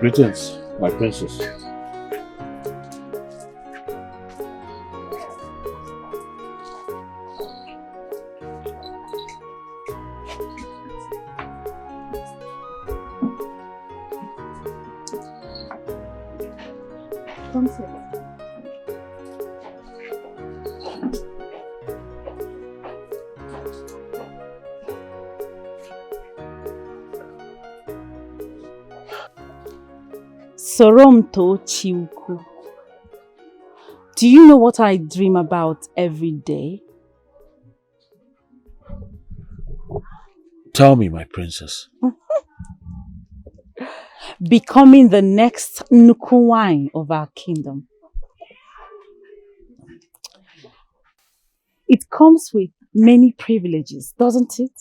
Greetings, my princess. Come sit. Soromto Chiuku. Do you know what I dream about every day? Tell me, my princess. Becoming the next Nukuwine of our kingdom. It comes with many privileges, doesn't it?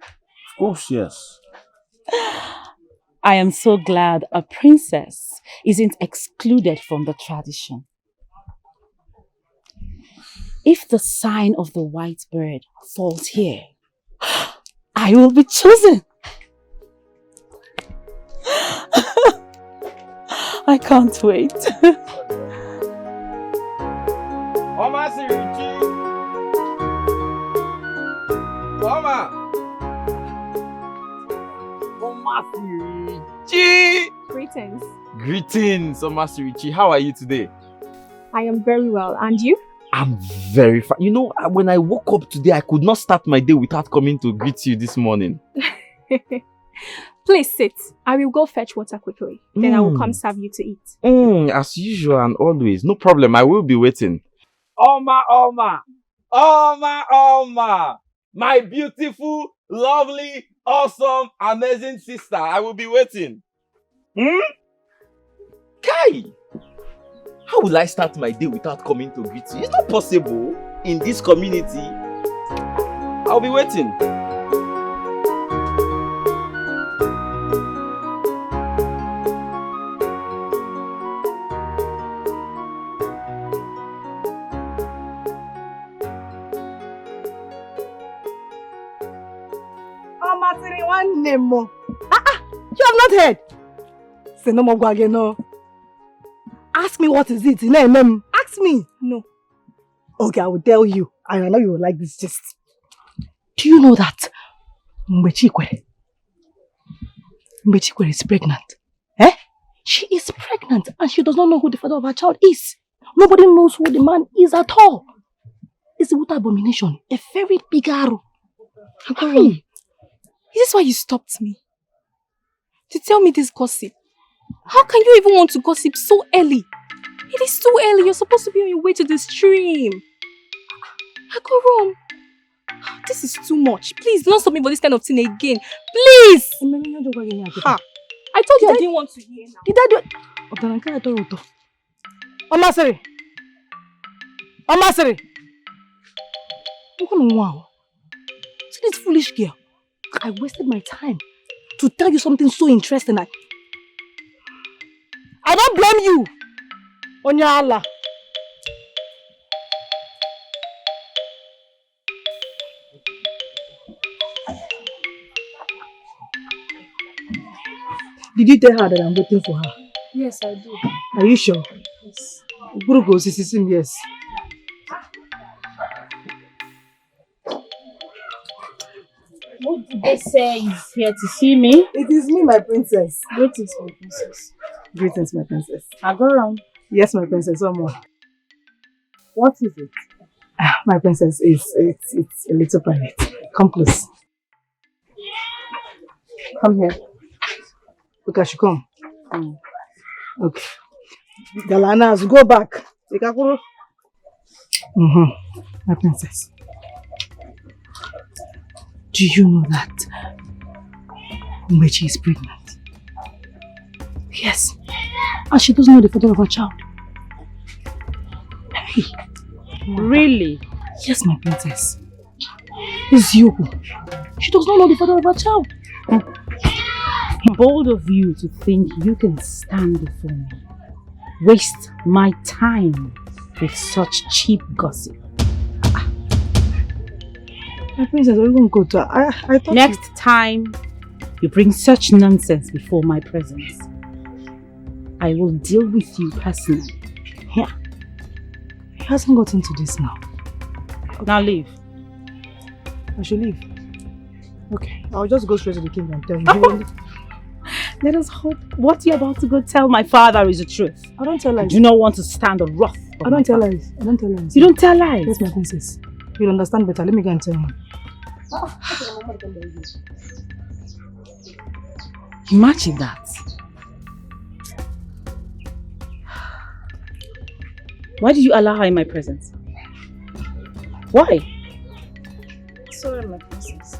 Of course, yes. I am so glad a princess isn't excluded from the tradition. If the sign of the white bird falls here, I will be chosen. I can't wait. OMASIRI. OMASIRI. Greetings. Greetings, OMASIRI. How are you today? I am very well. And you? I'm very fine. You know, when I woke up today, I could not start my day without coming to greet you this morning. Please sit. I will go fetch water quickly. Then I will come serve you to eat. As usual and always. No problem. I will be waiting. Oma. My beautiful, lovely, awesome, amazing sister. I will be waiting. Kai! How will I start my day without coming to greet you? It's not possible in this community. I'll be waiting. OMASIRI one name more. You have not heard. Say no more again, no. Ask me what is it. Ask me. No. Okay, I will tell you. And I know you will like this gist. Do you know that Mbechikwere is pregnant? Eh? She is pregnant and she does not know who the father of her child is. Nobody knows who the man is at all. It's a water abomination. A very big arrow. Hey, is this why you stopped me? To tell me this gossip? How can you even want to gossip so early? It is too early. You're supposed to be on your way to the stream. Akorom, this is too much. Please, don't stop me for this kind of thing again. Please! Ha! I told you I didn't want to hear now. Did I do it? OMASIRI! OMASIRI! Wow. See this foolish girl. I wasted my time to tell you something so interesting. I don't blame you. Onya Allah. Did you tell her that I'm waiting for her? Yes, I do. Are you sure? Yes. Yes. What did they say is here to see me? It is me, my princess. Greetings, my princess. Greetings, my princess. Agoram. Yes, my princess. One more. What is it? My princess, it's a little private. Come close. Come here. Look, I should come. Okay. Galanas, go back. My princess. Do you know that Mbechi is pregnant? Yes. And she doesn't know the father of her child. Hey. Really? Yes, my princess. It's you. She does not know the father of her child. Bold of you to think you can stand before me. Waste my time with such cheap gossip. My princess, are you going to go to her? I thought Next time you bring such nonsense before my presence, I will deal with you personally. Yeah. He hasn't got into this now. Now leave. I should leave. Okay, I'll just go straight to the king and tell him. Let us hope what you're about to go tell my father is the truth. I don't tell lies. I do not want to stand the wrath of I don't tell lies. I don't tell lies. You don't tell lies? Yes, my princess. You'll understand better. Let me go and tell him. Imagine that. Why did you allow her in my presence? Why? Sorry, my princess.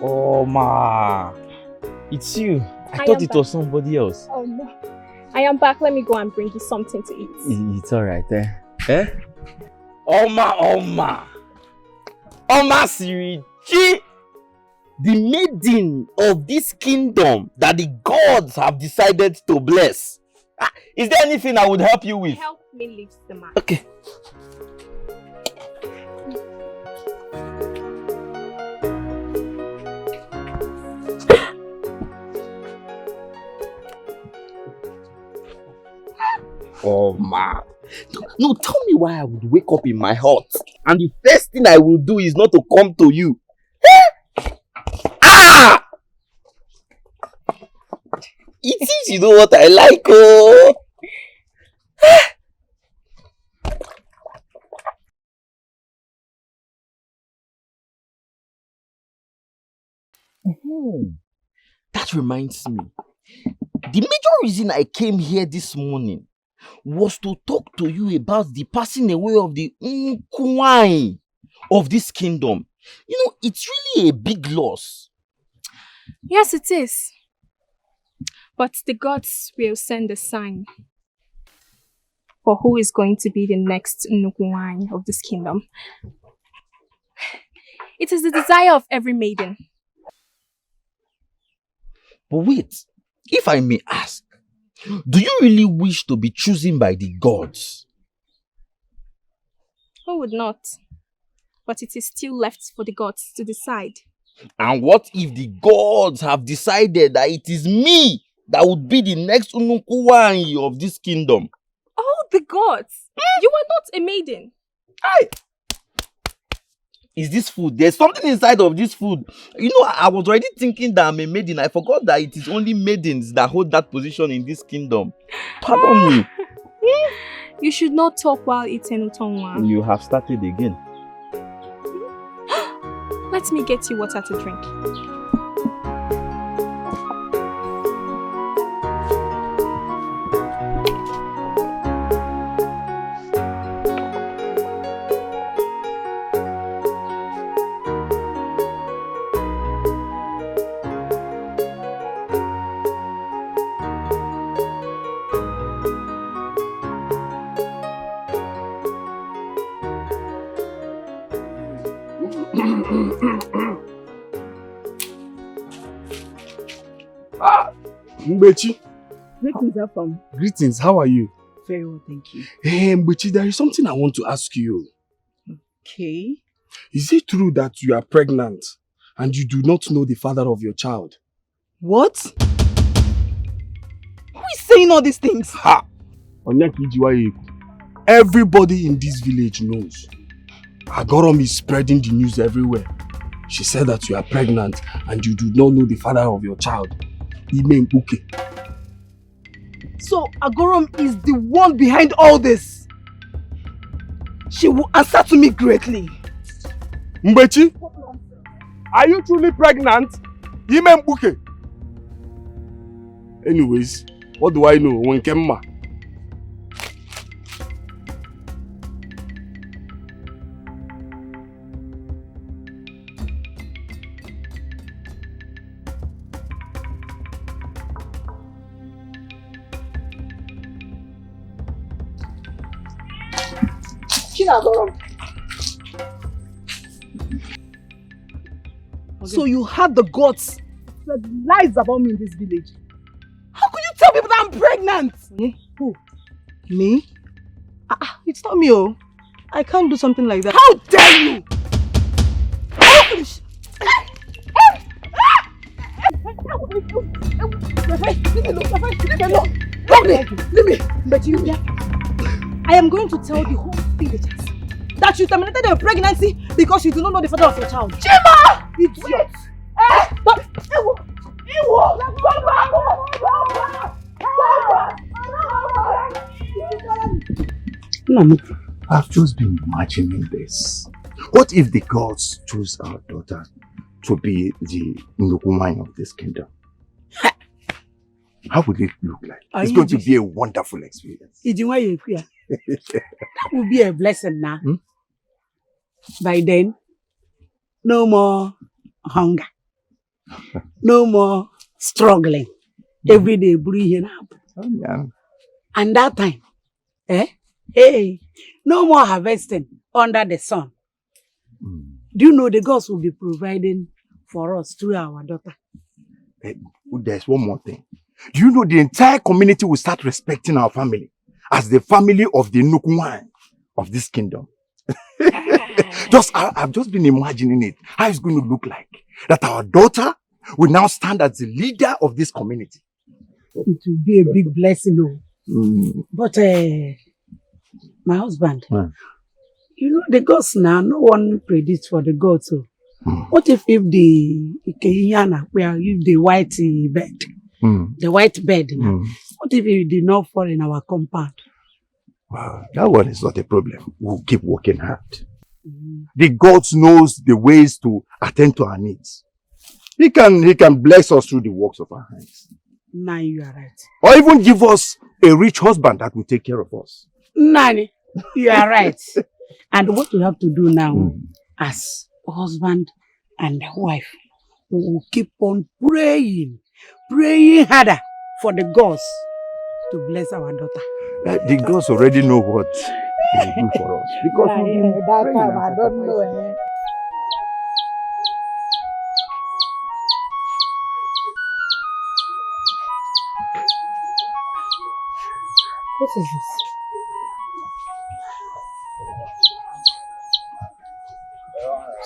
Oma, it's you. I thought it was somebody else. Oh no. I am back. Let me go and bring you something to eat. It's alright, eh? Oma, OMASIRI, the maiden of this kingdom that the gods have decided to bless. Is there anything I would help you with? Help me lift the man. Okay. Oh man. No, tell me why I would wake up in my hut and the first thing I will do is not to come to you. Ah! It is, you know what I like, oh. That reminds me. The major reason I came here this morning was to talk to you about the passing away of the Nkwai of this kingdom. You know, it's really a big loss. Yes, it is. But the gods will send a sign for who is going to be the next Nkwai of this kingdom. It is the desire of every maiden. But wait, if I may ask, do you really wish to be chosen by the gods? Who would not? But it is still left for the gods to decide. And what if the gods have decided that it is me that would be the next Unukuwai of this kingdom? Oh, the gods! You are not a maiden. Aye. Is this food? There's something inside of this food. You know, I was already thinking that I'm a maiden. I forgot that it is only maidens that hold that position in this kingdom. Pardon me. You should not talk while eating utongwa. You have started again. Let me get you water to drink. Mbechi. Greetings, Afam. Greetings, how are you? Very well, thank you. Hey, Mbechi, there is something I want to ask you. Okay. Is it true that you are pregnant and you do not know the father of your child? What? Who is saying all these things? Ha! Everybody in this village knows. Agorom is spreading the news everywhere. She said that you are pregnant and you do not know the father of your child. So Agorom is the one behind all this. She will answer to me greatly. Mbechi, are you truly pregnant? Anyways, what do I know? Wenkemma. So you had the guts to spread lies about me in this village. How could you tell people that I'm pregnant? Who? Me? It's not me, oh. I can't do something like that. How dare you! Leave me! But you, I am going to tell the whole villagers that you terminated your pregnancy because you do not know the father of your child. Chima! Idiot! I've just been imagining this. What if the gods chose our daughter to be the Nukumai of this kingdom? How would it look like? It's going to be a wonderful experience. That would be a blessing now. By then, no more hunger. No more struggling. Every day breathing up. Oh, yeah. And that time, hey, no more harvesting under the sun. Do you know the gods will be providing for us through our daughter? There's one more thing. Do you know the entire community will start respecting our family as the family of the Nukumai of this kingdom? I've just been imagining it. How it's going to look like. That our daughter will now stand as the leader of this community. It will be a big blessing, But my husband, you know the gods now, no one predicts for the gods. So what if the white bed, the white bed, what if it did not fall in our compound? Wow, that one is not a problem. We'll keep working hard. The gods knows the ways to attend to our needs. He can bless us through the works of our hands. Now you are right. Or even give us a rich husband that will take care of us. Nani, you are right. And what we have to do now, as husband and wife, we will keep on praying harder for the gods to bless our daughter. The gods already know what they will do for us. Because that time I don't know. What is this?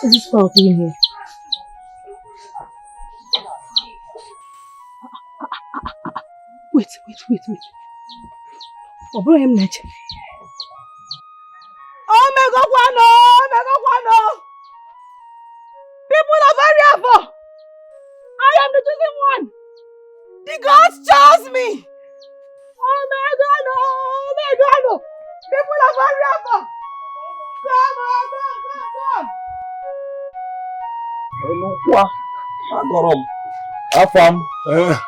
Is this for being here? Wait. Obrahim Nature. Oh my God, people of Ariabo! I am the chosen one! The gods chose me! Oh my God, people of Ariabo! Come! Afam,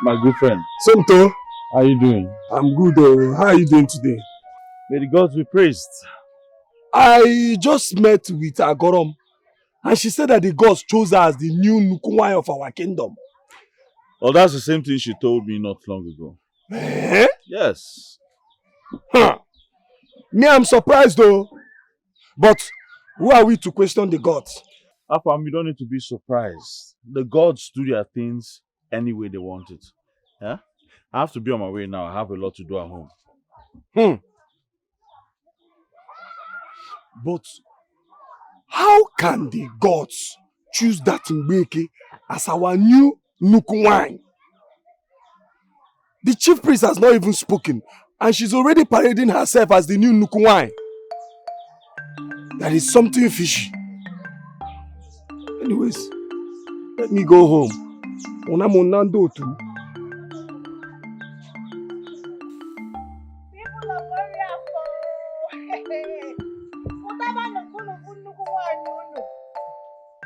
my good friend. Somto, How are you doing? I'm good. How are you doing today? May the gods be praised. I just met with Agorom, and she said that the gods chose her as the new Nukumai of our kingdom. Well, that's the same thing she told me not long ago. Eh? Yes. Huh. Me, I'm surprised though. But who are we to question the gods? Afam, you don't need to be surprised. The gods do their things any way they want it. Yeah? I have to be on my way now. I have a lot to do at home. But how can the gods choose that Mbeke as our new Nukumai? The chief priest has not even spoken, and she's already parading herself as the new Nukumai. There is something fishy. Anyways, let me go home. Onamonando too.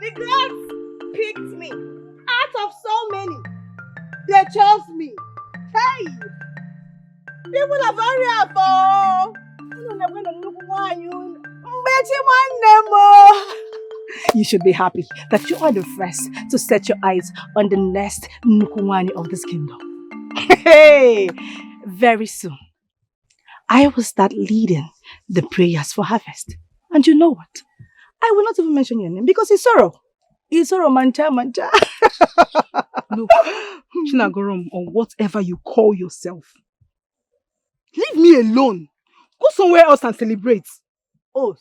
The gods picked me out of so many. They chose me. Hey! People are very affo. You should be happy that you are the first to set your eyes on the next Nukumani of this kingdom. Hey! Very soon, I will start leading the prayers for harvest. And you know what? I will not even mention your name because it's sorrow. It's sorrow, mancha. Look, Chinagorom, or whatever you call yourself, leave me alone. Go somewhere else and celebrate. Oh,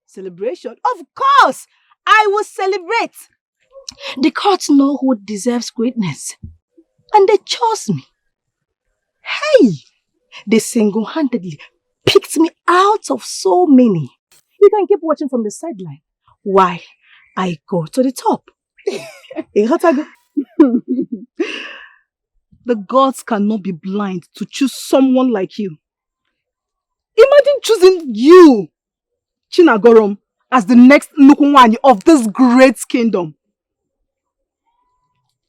celebration? Of course! I will celebrate. The gods know who deserves greatness. And they chose me. Hey! They single-handedly picked me out of so many. You can keep watching from the sideline while I go to the top. The gods cannot be blind to choose someone like you. Imagine choosing you, Chinagorom, as the next Nukunwanyi of this great kingdom.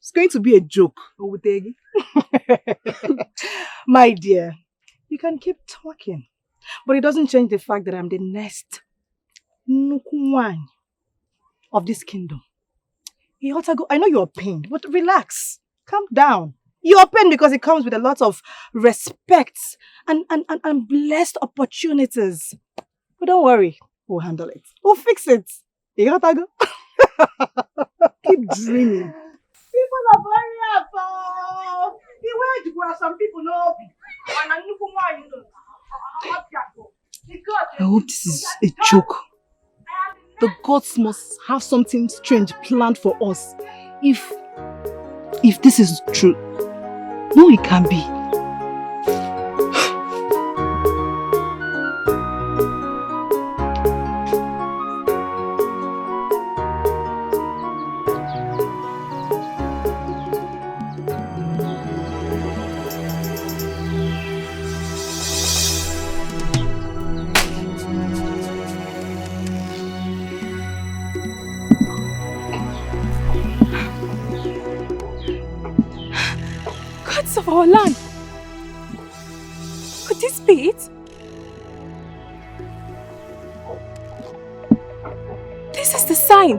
It's going to be a joke. My dear, you can keep talking, but it doesn't change the fact that I'm the next Nukunwanyi of this kingdom. I know you're pained, but relax. Calm down. You're pained because it comes with a lot of respect and blessed opportunities. But don't worry, we'll handle it. We'll fix it. Keep dreaming. People are very happy. Some people know. I hope this is a joke. The gods must have something strange planned for us. If this is true, no, it can be. Of our land. Could this be it? This is the sign.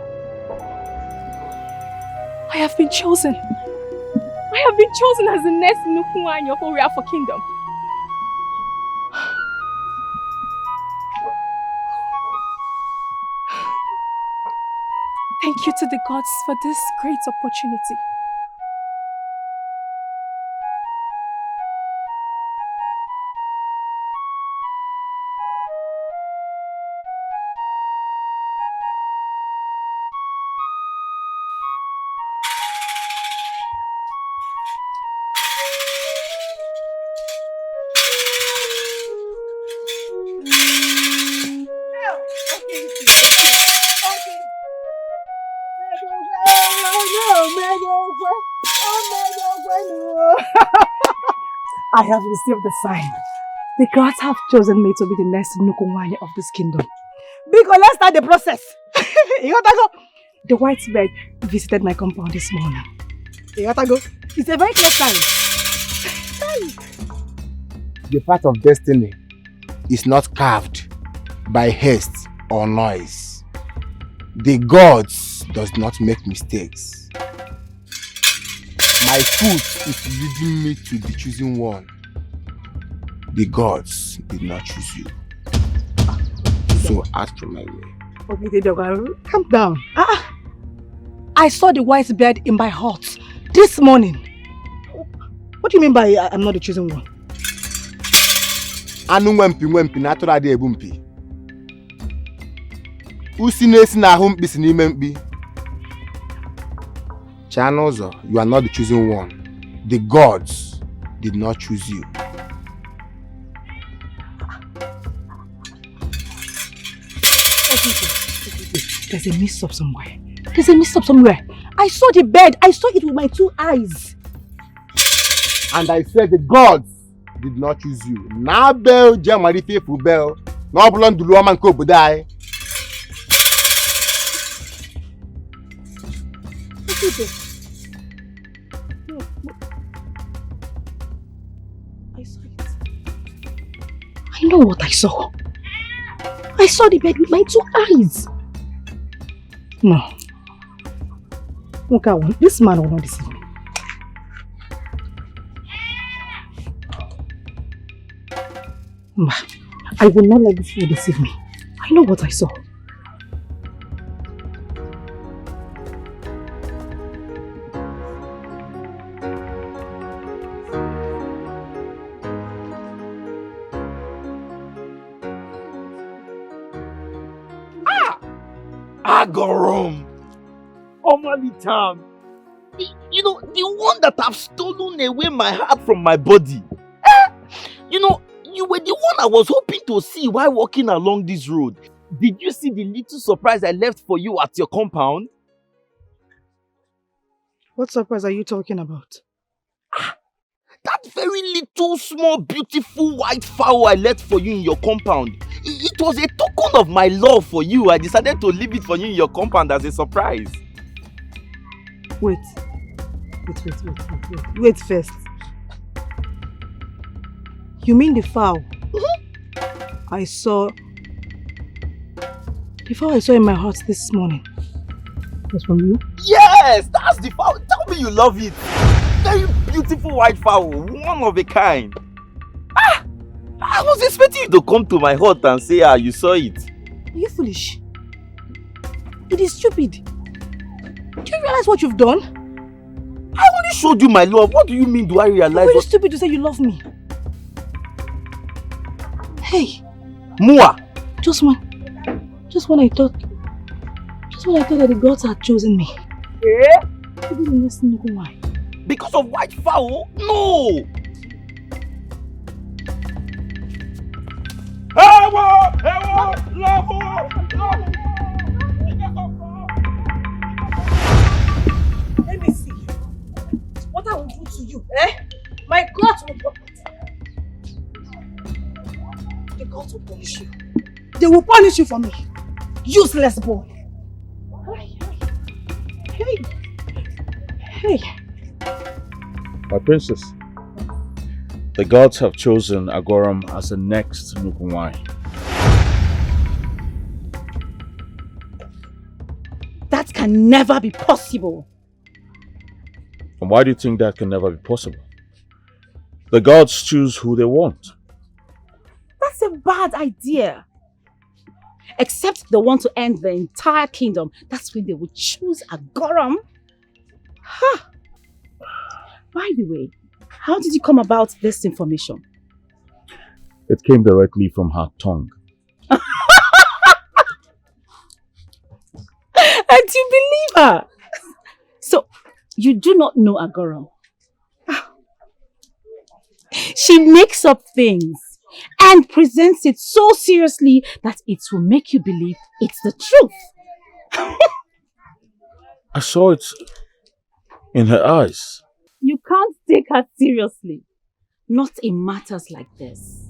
I have been chosen. I have been chosen as the next Nukunwanyi of Oriafo Kingdom. Thank you to the gods for this great opportunity. I have received the sign. The gods have chosen me to be the next Nukunwanyi of this kingdom. Because let's start the process. The white bird visited my compound this morning. It's a very clear sign. The path of destiny is not carved by haste or noise. The gods does not make mistakes. My foot is leading me to the chosen one. The gods did not choose you. So act from my way. Okay, calm down. I saw the white bird in my heart this morning. What do you mean by I'm not the chosen one? Anu mwempi na atụrụ adị ebu mpi. Usi na-esi n'ahụ mkpi si n'ime mkpi. Chanozo, you are not the chosen one. The gods did not choose you. There's a mix-up somewhere. There's a mix-up somewhere. I saw the bird. I saw it with my 2 eyes. And I said the gods did not choose you. Na bell jamari faithful bell. No blonde dulu man ko budai. I saw it. I know what I saw. I saw the bird with my 2 eyes. No. Okay, this man will not deceive me. I will not let this fool deceive me. I I know what I saw. Agorom! Omalitam! You know, the one that have stolen away my heart from my body. You know, you were the one I was hoping to see while walking along this road. Did you see the little surprise I left for you at your compound? What surprise are you talking about? That very little, small, beautiful white fowl I left for you in your compound. It was a token of my love for you. I decided to leave it for you in your compound as a surprise. Wait first. You mean the fowl? I saw... The fowl I saw in my heart this morning was from you? Yes, that's the fowl. Tell me you love it. Very beautiful white fowl, one of a kind. I was expecting you to come to my hut and say, you saw it. Are you foolish? It is stupid. Do you realize what you've done? I only showed you my love. What do you mean do I realize? It's very stupid to say you love me. Hey. Mua. Just when I thought that the gods had chosen me. Yeah? You didn't listen to why. Because of white fowl? No! Let me see. What I will do to you, eh? My gods will punish you. The gods will punish you. They will punish you for me. Useless boy. Hey. My princess, the gods have chosen Agoram as the next Nukunwai. That can never be possible. And why do you think that can never be possible? The gods choose who they want. That's a bad idea. Except they want to end the entire kingdom. That's when they would choose Agoram. Ha! By the way, how did you come about this information? It came directly from her tongue. And you believe her? So, you do not know Agoram? She makes up things and presents it so seriously that it will make you believe it's the truth. I saw it in her eyes. You can't take her seriously. Not in matters like this.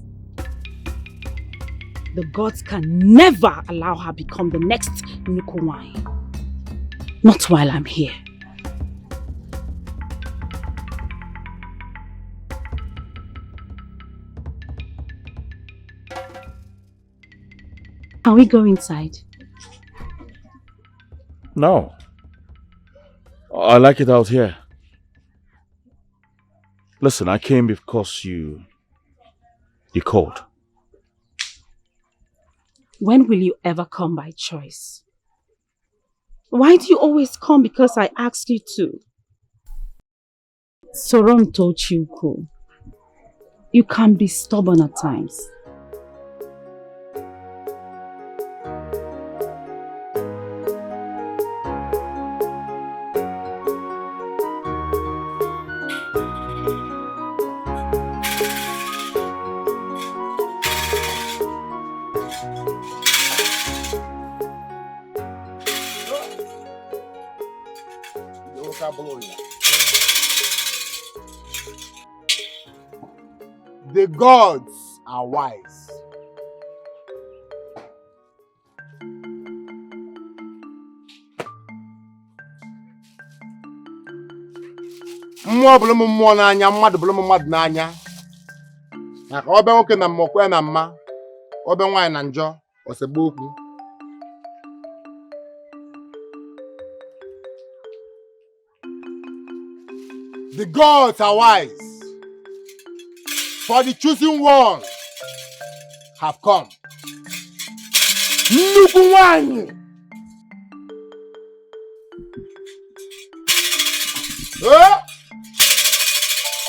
The gods can never allow her become the next Nukunwai. Not while I'm here. Can we go inside? No. I like it out here. Listen, I came because you called. When will you ever come by choice? Why do you always come because I asked you to? Soron told Chiuku, you can be stubborn at times. The gods are wise. Mmụọ bụrụ m mmụọ n'anya, mmadụ bụrụ m mmadụ n'anya. Maka obe nwoke na mma okwe na mma, obe nwaanyị na njọ, osegbu okwu. The gods are wise, for the choosing one have come. nnukwu nwanyị.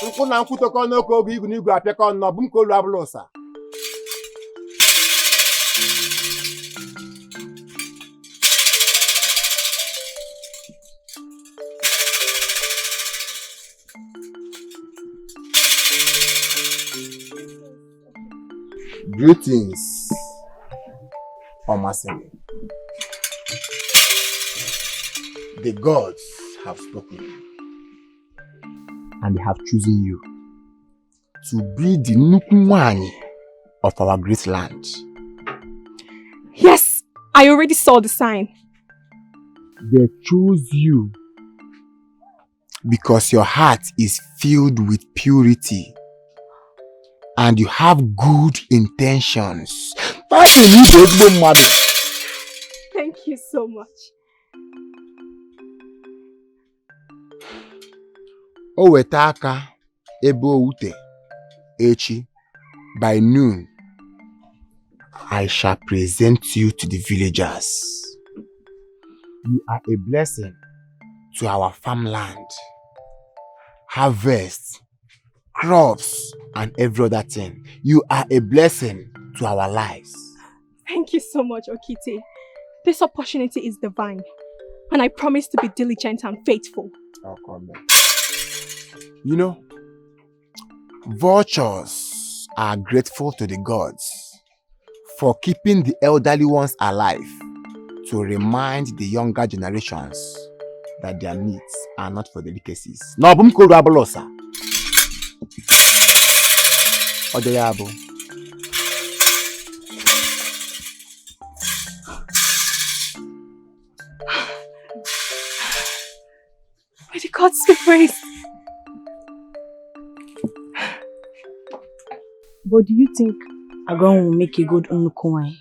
Nkwụ na nkwụtọkọ n'oke oge igwu n'igwe apịakọ nnọọ bụ m ka olu abụla ụsa. Greetings, OMASIRI. The gods have spoken, and they have chosen you to be the nnukwu nwanyị of our great land. Yes, I already saw the sign. They chose you because your heart is filled with purity and you have good intentions. Thank you so much. O weta aka ebe owute echi by noon. I shall present you to the villagers. You are a blessing to our farmland, harvest, crops, and every other thing. You are a blessing to our lives. Thank you so much, Okite. This opportunity is divine, and I promise to be diligent and faithful. Oh, come back. You know, vultures are grateful to the gods for keeping the elderly ones alive to remind the younger generations that their needs are not for delicacies. No, boom kodo abolosa. Odeyabo. May the gods be praised. But do you think Agon will make a good Unukwai?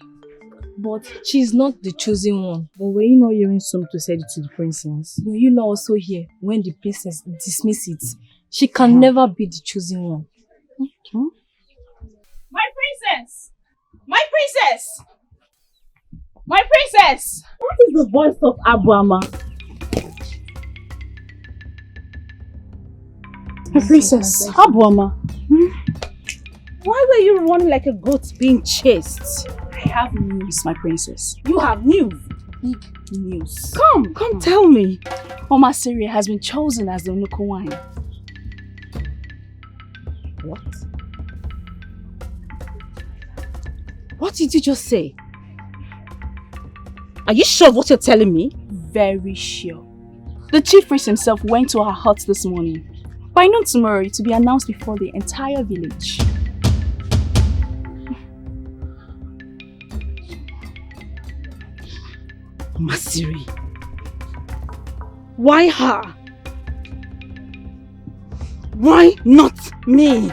But she's not the chosen one. But were you not hearing something said to the princess? Were you not also here when the princess dismissed it? She can never be the chosen one. Okay. My princess! My princess! My princess! What is the voice of Abuama? My princess! Abuama. Why were you running like a goat being chased? I have news, my princess. You have news? Big news. Come tell me. OMASIRI has been chosen as the Unukwai. What? What did you just say? Are you sure of what you're telling me? Very sure. The chief priest himself went to her hut this morning. By noon tomorrow, to be announced before the entire village. OMASIRI. Why her? Why not me?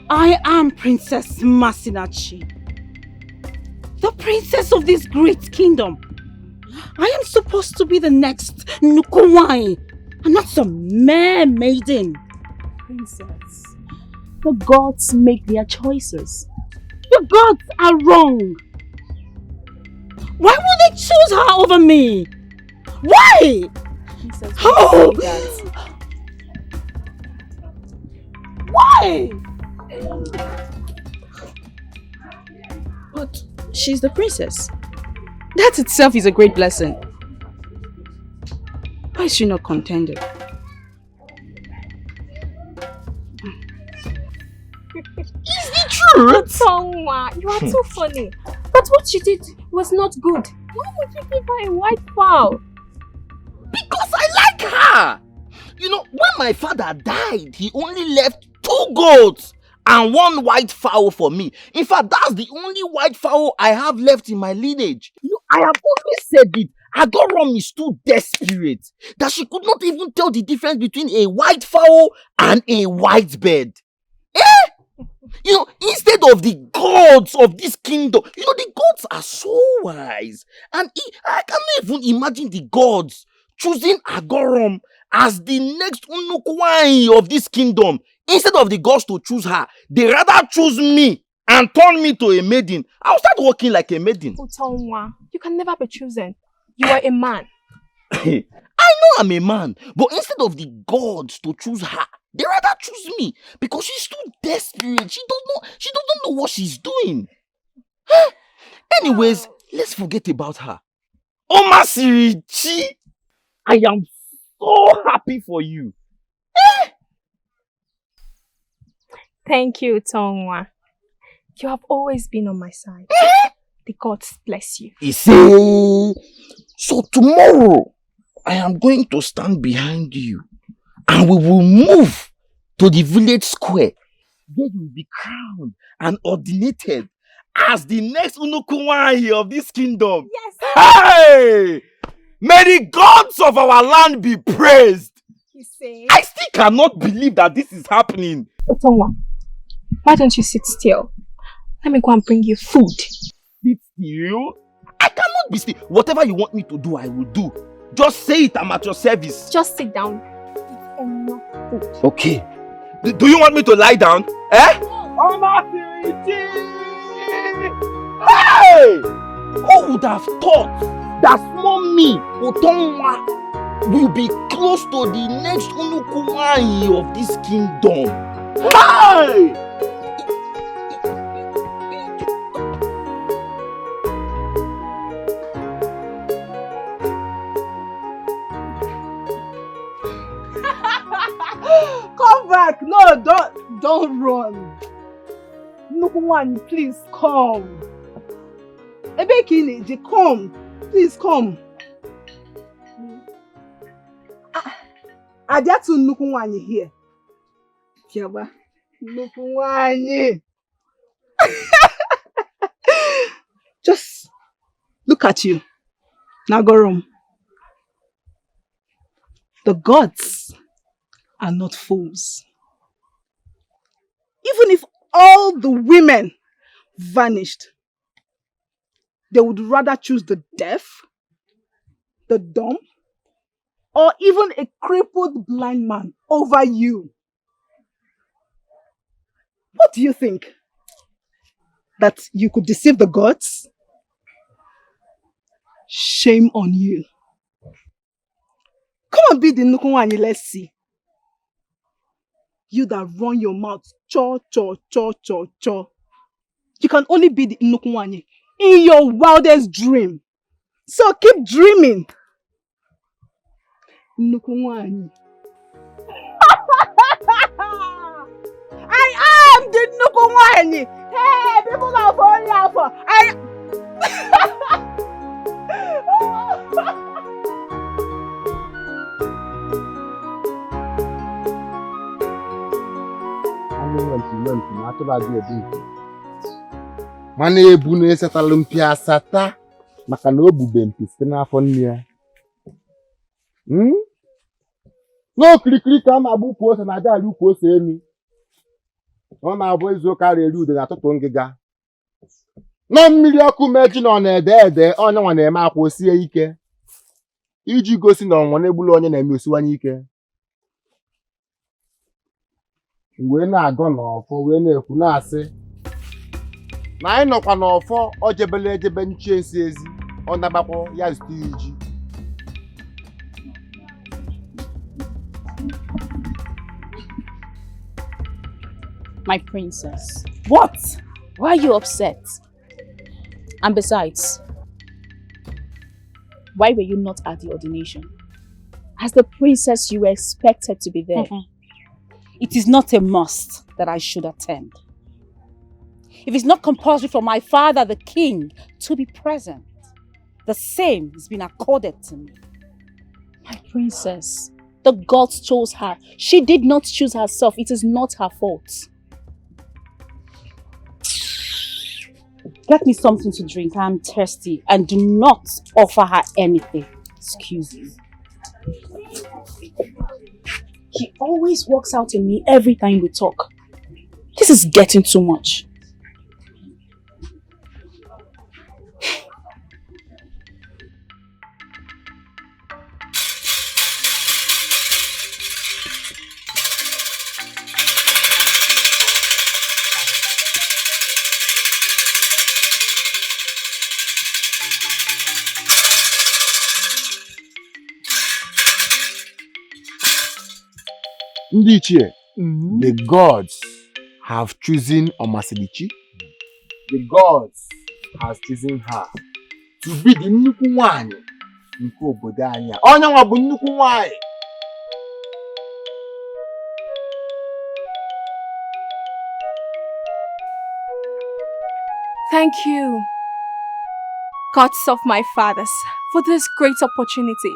I am Princess Masinachi, the princess of this great kingdom. I am supposed to be the next Nukwai and not some mere maiden. Princess, the gods make their choices. The gods are wrong. Why would they choose her over me? Why? Princess, Oh! say that. Why? But she's the princess. That itself is a great blessing. Why is she not contented? Is the truth? Tonwa, you are too funny. But what she did was not good. Why would you give her a white fowl? Because I like her. You know, when my father died, he only left 2 goats and 1 white fowl for me. In fact, that's the only white fowl I have left in my lineage. You know, I have always said it. Agorom is too desperate that she could not even tell the difference between a white fowl and a white bird. You know, instead of the gods of this kingdom, you know, the gods are so wise. And I cannot even imagine the gods choosing Agorom as the next Unukwai of this kingdom. Instead of the gods to choose her, they rather choose me and turn me to a maiden, I'll start walking like a maiden. Utonwa, you can never be chosen. You are a man. I know I'm a man, but instead of the gods to choose her, they rather choose me because she's too desperate. She doesn't know what she's doing. Anyways, let's forget about her. OMASIRI, I am so happy for you. Thank you, Utonwa. You have always been on my side. The gods bless you. So tomorrow, I am going to stand behind you and we will move to the village square where you will be crowned and ordinated as the next Unukunwanyi of this kingdom. Yes! Hey! May the gods of our land be praised! You say? I still cannot believe that this is happening. Utonwa, why don't you sit still? Let me go and bring you food. Sit still? I cannot be still. Whatever you want me to do, I will do. Just say it, I'm at your service. Just sit down. Eat enough food. Okay. Do you want me to lie down? Eh? Hey! Who would have thought that small me, Utonwa, will be close to the next Unukunwanyi of this kingdom? Hey! Come back! No, don't run. Nukunwanyi, please come. Ebekini, come. Please come. Adiatu Nukunwanyi here. Kiaba. Nukunwanyi. Just look at you. Nagorum. The gods are not fools. Even if all the women vanished, they would rather choose the deaf, the dumb, or even a crippled blind man over you. What do you think? That you could deceive the gods? Shame on you. Come and be the Nukunwanyi, let's see. You that run your mouth, cho, cho, cho, cho, cho. You can only be the Nukunwanyi in your wildest dream. So keep dreaming. Nukunwanyi. I am the Nukunwanyi. Hey, people are falling out for. Mana ebu na-esetala mpi asata maka na o bube mpi site n'afọ nne ya. N'okirikiri ka ma gbupụ ose na aja ukwu ose enu. Ọ na-abụ izu ụka rere ude na tụtụ ngịga. Na mmiri ọkụ meji na ọ na-ede ede onye nwa na-eme akwa osie ike. Iji gosi na ọnwa na-egbulu onye na-eme osiwanye ike. Wee na-agọ n'ọfọ wee na-ekwu na-asị na anyị nọkwa n'ọfọ o jebele ejebe nche esi ezi ọ nabakwa ya zute iji. My princess. What? Why are you upset? And besides, why were you not at the ordination? As the princess, you were expected to be there. It is not a must that I should attend. If it's not compulsory for my father, the king, to be present, the same has been accorded to me. My princess, the gods chose her. She did not choose herself. It is not her fault. Get me something to drink. I'm thirsty. And do not offer her anything. Excuse me. She always walks out on me every time we talk. This is getting too much. Ndiche, the gods have chosen Omasirichi. The gods have chosen her to be the nnukwu nwanyị nke obodo anyị. Onye nwa bụ nnukwu nwanyị. Thank you, gods of my fathers, for this great opportunity,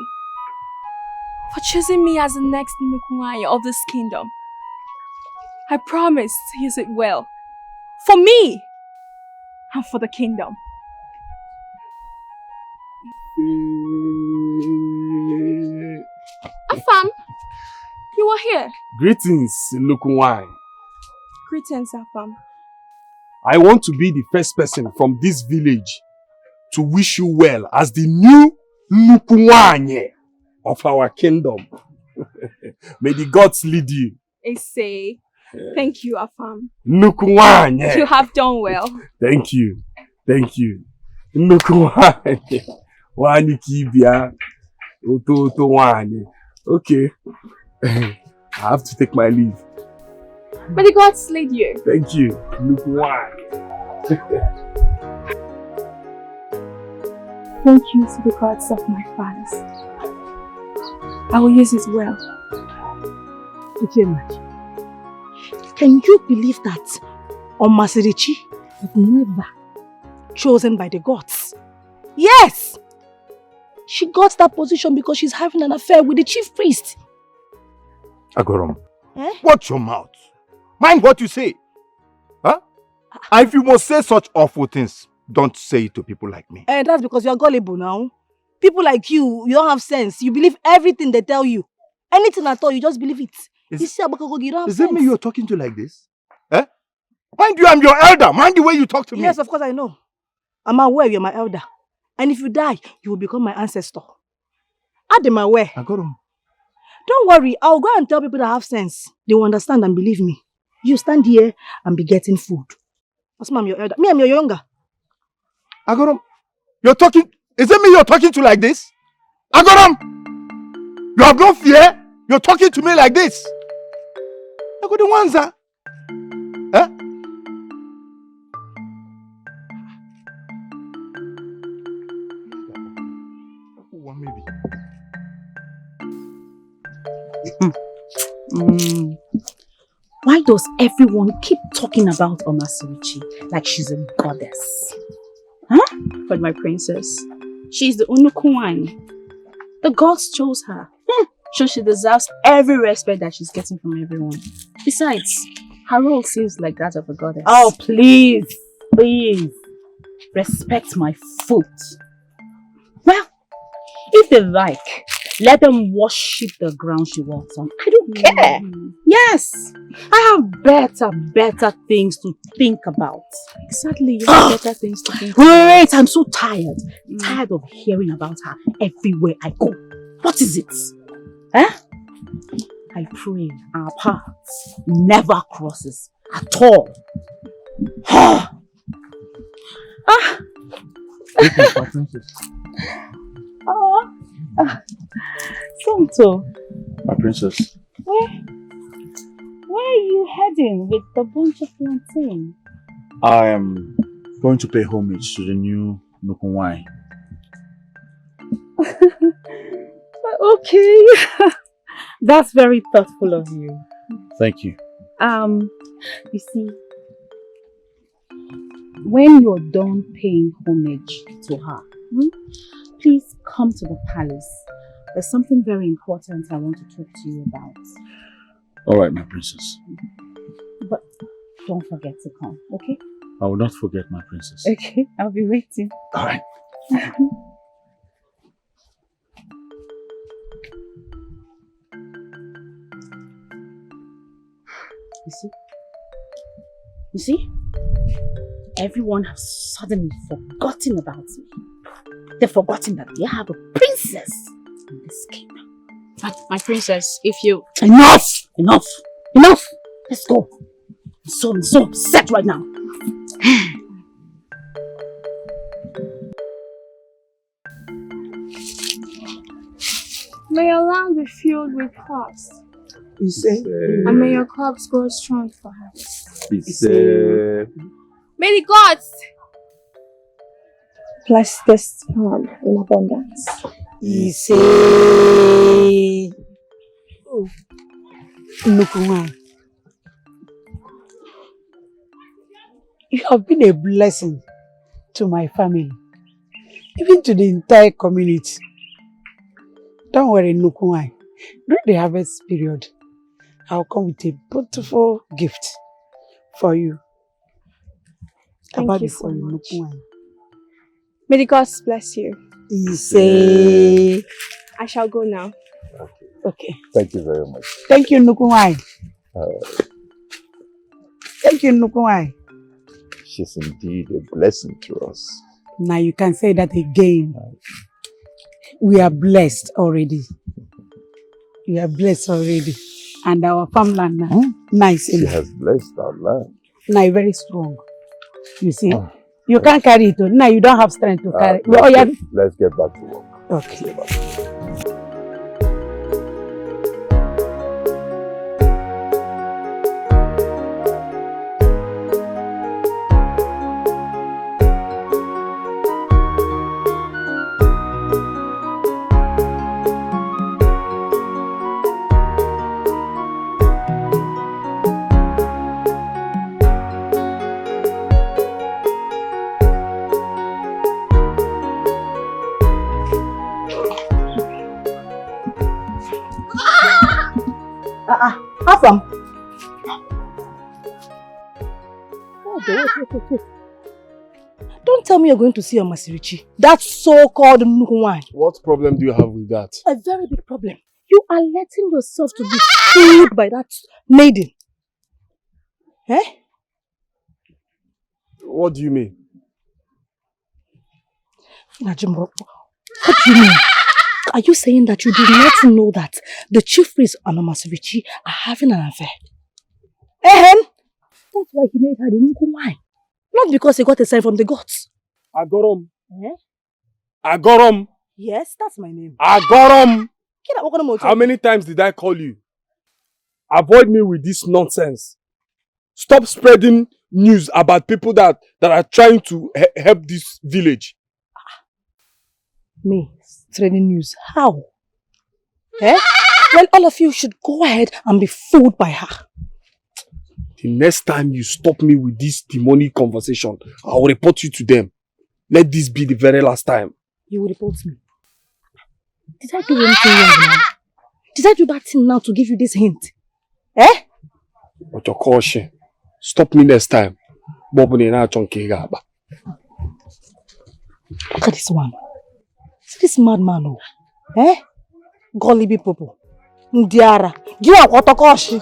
for choosing me as the next Nukunaya of this kingdom. I promise to use it well, for me and for the kingdom. Afam, you are here. Greetings, Nukunwai. Greetings, Afam. I want to be the first person from this village to wish you well as the new Nukunwanye of our kingdom. May the gods lead you. I say, thank you, Afam. Nukunwanye. You have done well. Thank you. Thank you. Nukunwanye. Wani kibia. Oto wanye. Okay. I have to take my leave. May the gods lead you. Thank you. Nukunwanye. Thank you to the gods of my fathers. I will use it well. Can you believe that Omasirichi is never chosen by the gods? Yes! She got that position because she's having an affair with the chief priest. Agorom, watch your mouth. Mind what you say. Huh? And if you must say such awful things, don't say it to people like me. And that's because you're gullible now. People like you don't have sense. You believe everything they tell you. Anything at all, you just believe it. You see, Abakagogi, you don't have Is sense. it me you're talking to like this? Eh? Mind you, I'm your elder. Mind the way you talk to me. Yes, of course I know. I'm aware you're my elder. And if you die, you will become my ancestor. Adam aware. Agorom. Don't worry, I'll go and tell people that have sense. They will understand and believe me. You stand here and be getting food. Asma, I'm your elder. Me, I'm your younger. Agorom, you're talking... Is it me you're talking to like this? Agorom! You have no fear? You're talking to me like this? Agorom Wanza. Eh? Why does everyone keep talking about Omasirichi like she's a goddess? Huh? But my princess, she's the Unukuwani. The gods chose her. So she deserves every respect that she's getting from everyone. Besides, her role seems like that of a goddess. Oh, please. Please. Respect my foot. Well, if they like, let them worship the ground she walks on. I don't care. Yes. I have better things to think about. Exactly, you have better things to think about. Wait, I'm so tired. Tired of hearing about her everywhere I go. What is it? Eh? I pray our paths never crosses at all. Sonto. My princess. Where are you heading with the bunch of plantain? I am going to pay homage to the new Nukunwai. Okay. That's very thoughtful of you. Thank you. You see, when you're done paying homage to her, please come to the palace. There's something very important I want to talk to you about. All right, my princess. But don't forget to come, okay? I will not forget, my princess. Okay, I'll be waiting. All right. You see? Everyone has suddenly forgotten about me. They've forgotten that they have a princess in this kingdom. My princess, if you... Enough! Let's go. I'm so upset right now. May your land be filled with hearts And may your crops grow strong for her. May the gods Bless this farm in abundance. You have been a blessing to my family, even to the entire community. Don't worry, Nukunai. During the harvest period, I'll come with a beautiful gift for you. Thank you so much. May the gods bless you. I shall go now. Okay. Thank you very much. Thank you, Nukunai. Thank you, Nukunai. She's indeed a blessing to us. Now you can say that again. We are blessed already. We are blessed already. And our farmland now, nice. She has blessed our land. Now very strong. You see? You can't carry it. Now you don't have strength to carry it. Let's get back to work. Okay. How from? Wait. Don't tell me you're going to see OMASIRI. That so-called Nukunwan. What problem do you have with that? A very big problem. You are letting yourself to be fooled by that maiden. Eh? What do you mean? Najimbo, what do you mean? Are you saying that you did not know that the chief priest and OMASIRI are having an affair? That's why he made her the Nukunwan. Not because he got a sign from the gods. Agorom. Eh? Agorom. Yes, that's my name. Agorom. How many times did I call you? Avoid me with this nonsense. Stop spreading news about people that are trying to help this village. Me? Spreading news? How? Eh? Well, all of you should go ahead and be fooled by her. The next time you stop me with this demonic conversation, I will report you to them. Let this be the very last time. You will report me? Did I do anything wrong now? Did I do that thing now to give you this hint? Eh? But your caution. Stop me next time. Look at this one. See this madman, oh. Eh? Gullible people. Ndiara. Give up Otokoshi.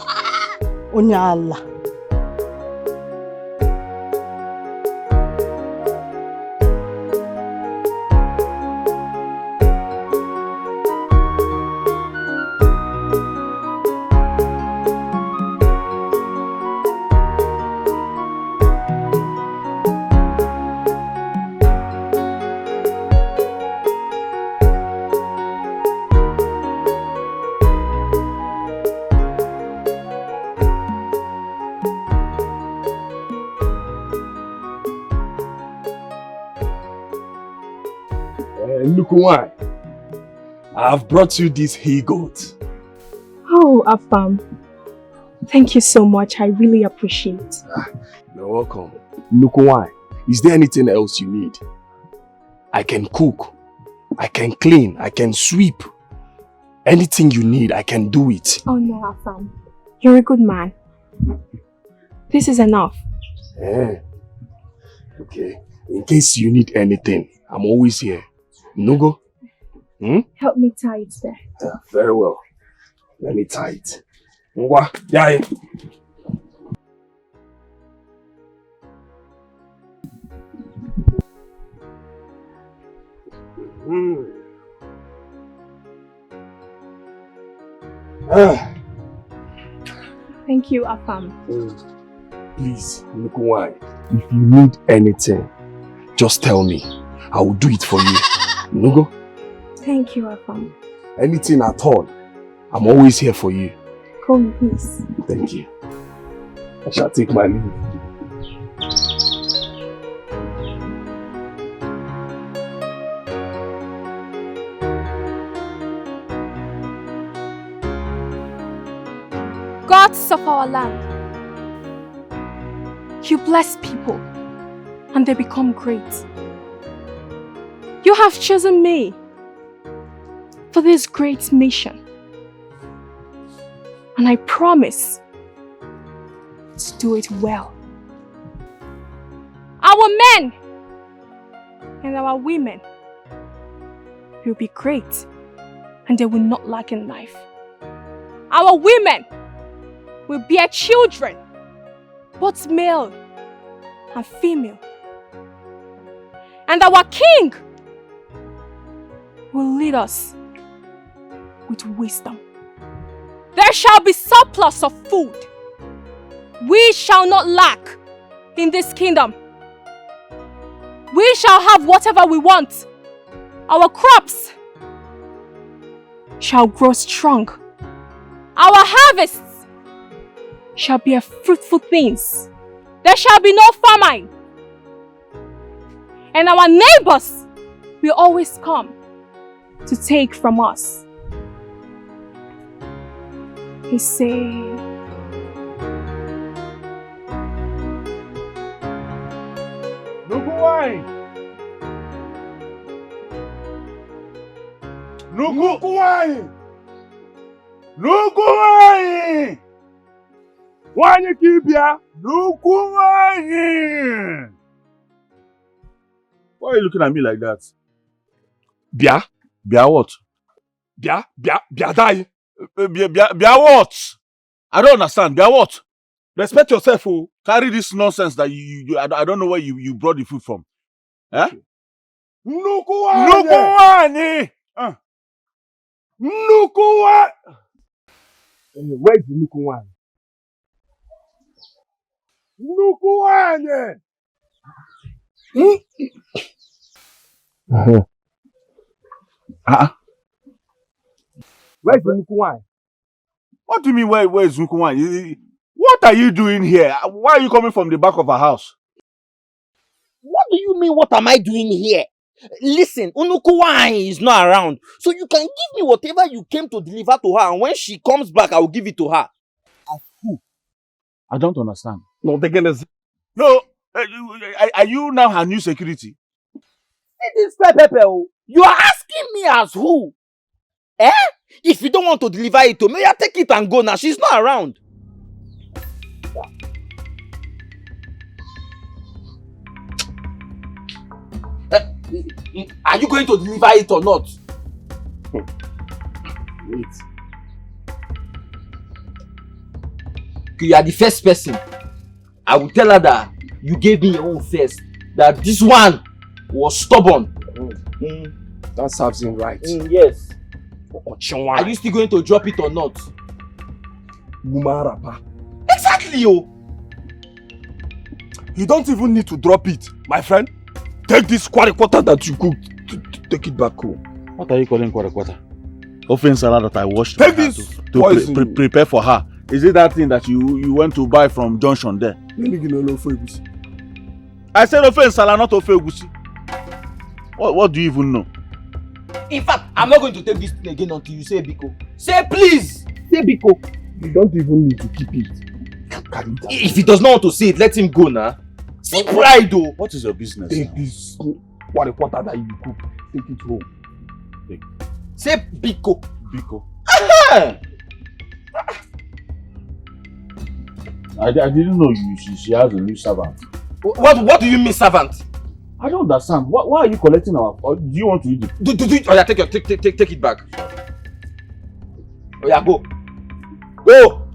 Onyala. Nukunwan, I have brought you this he-goat. Oh, Afam. Thank you so much. I really appreciate it. You're welcome. Nukunwan, is there anything else you need? I can cook, I can clean, I can sweep. Anything you need, I can do it. Oh no, Afam. You're a good man. This is enough. Yeah. Okay. In case you need anything, I'm always here. Nugo? Help me tie it there. Yeah, very well. Let me tie it. Ngwa, yai. Thank you, Afam. Please, Nukunwan, if you need anything, just tell me. I will do it for you. Nugo? Thank you, Afam. Anything at all, I'm always here for you. Go in peace. Thank you. I shall take my leave. Gods of our land, you bless people and they become great. You have chosen me for this great mission. And I promise to do it well. Our men and our women will be great and they will not lack in life. Our women will bear children, both male and female. And our king will lead us with wisdom. There shall be surplus of food. We shall not lack in this kingdom. We shall have whatever we want. Our crops shall grow strong. Our harvests shall bear fruitful things. There shall be no famine. And our neighbors will always come to take from us. He said, Nuku wine! Why are you looking at me like that? Bia? Bia what? Bia die. Bia what? I don't understand. Bia what? Respect yourself, oh. Carry this nonsense that I don't know where you brought the food from. Eh? Nukuwani! Nukuwa! Where's the Nukuwani? Nukuwani! Where's the Nukuwani? What do you mean, where is Nukuwani? What are you doing here? Why are you coming from the back of our house? What do you mean, what am I doing here? Listen, Unukuwai is not around. So you can give me whatever you came to deliver to her, and when she comes back, I will give it to her. As who? I don't understand. No, they're gonna... No, are you now her new security? It is Pepe. You are asking me as who? Eh? If you don't want to deliver it to me, you take it and go now. She's not around. Are you going to deliver it or not? Wait. You are the first person. I will tell her that you gave me your own first. That this one was stubborn. That serves him right. Yes. Are Are you still going to drop it or not? Mumarapa. Exactly, yo. You don't even need to drop it, my friend. Take this quarter that you cooked. Take it back home. What are you calling quarter? Offense salad that I washed. Take this to prepare for her. Is it that thing that you went to buy from Junction there? I said offense salad, not ofegusi. What do you even know? In fact, I'm not going to take this thing again until you say Biko. Say please! Say Biko. You don't even need to keep it. If he does not want to say it, let him go now. See pride though. What is your business? Take this quarter that you cook. Take it home. Take. Say Biko. Biko. I didn't know she has a new servant. What do you mean servant? I don't understand. Why are you collecting our... Or do you want to eat it? Do it. Oh yeah, take it back. Oh yeah, go. Go!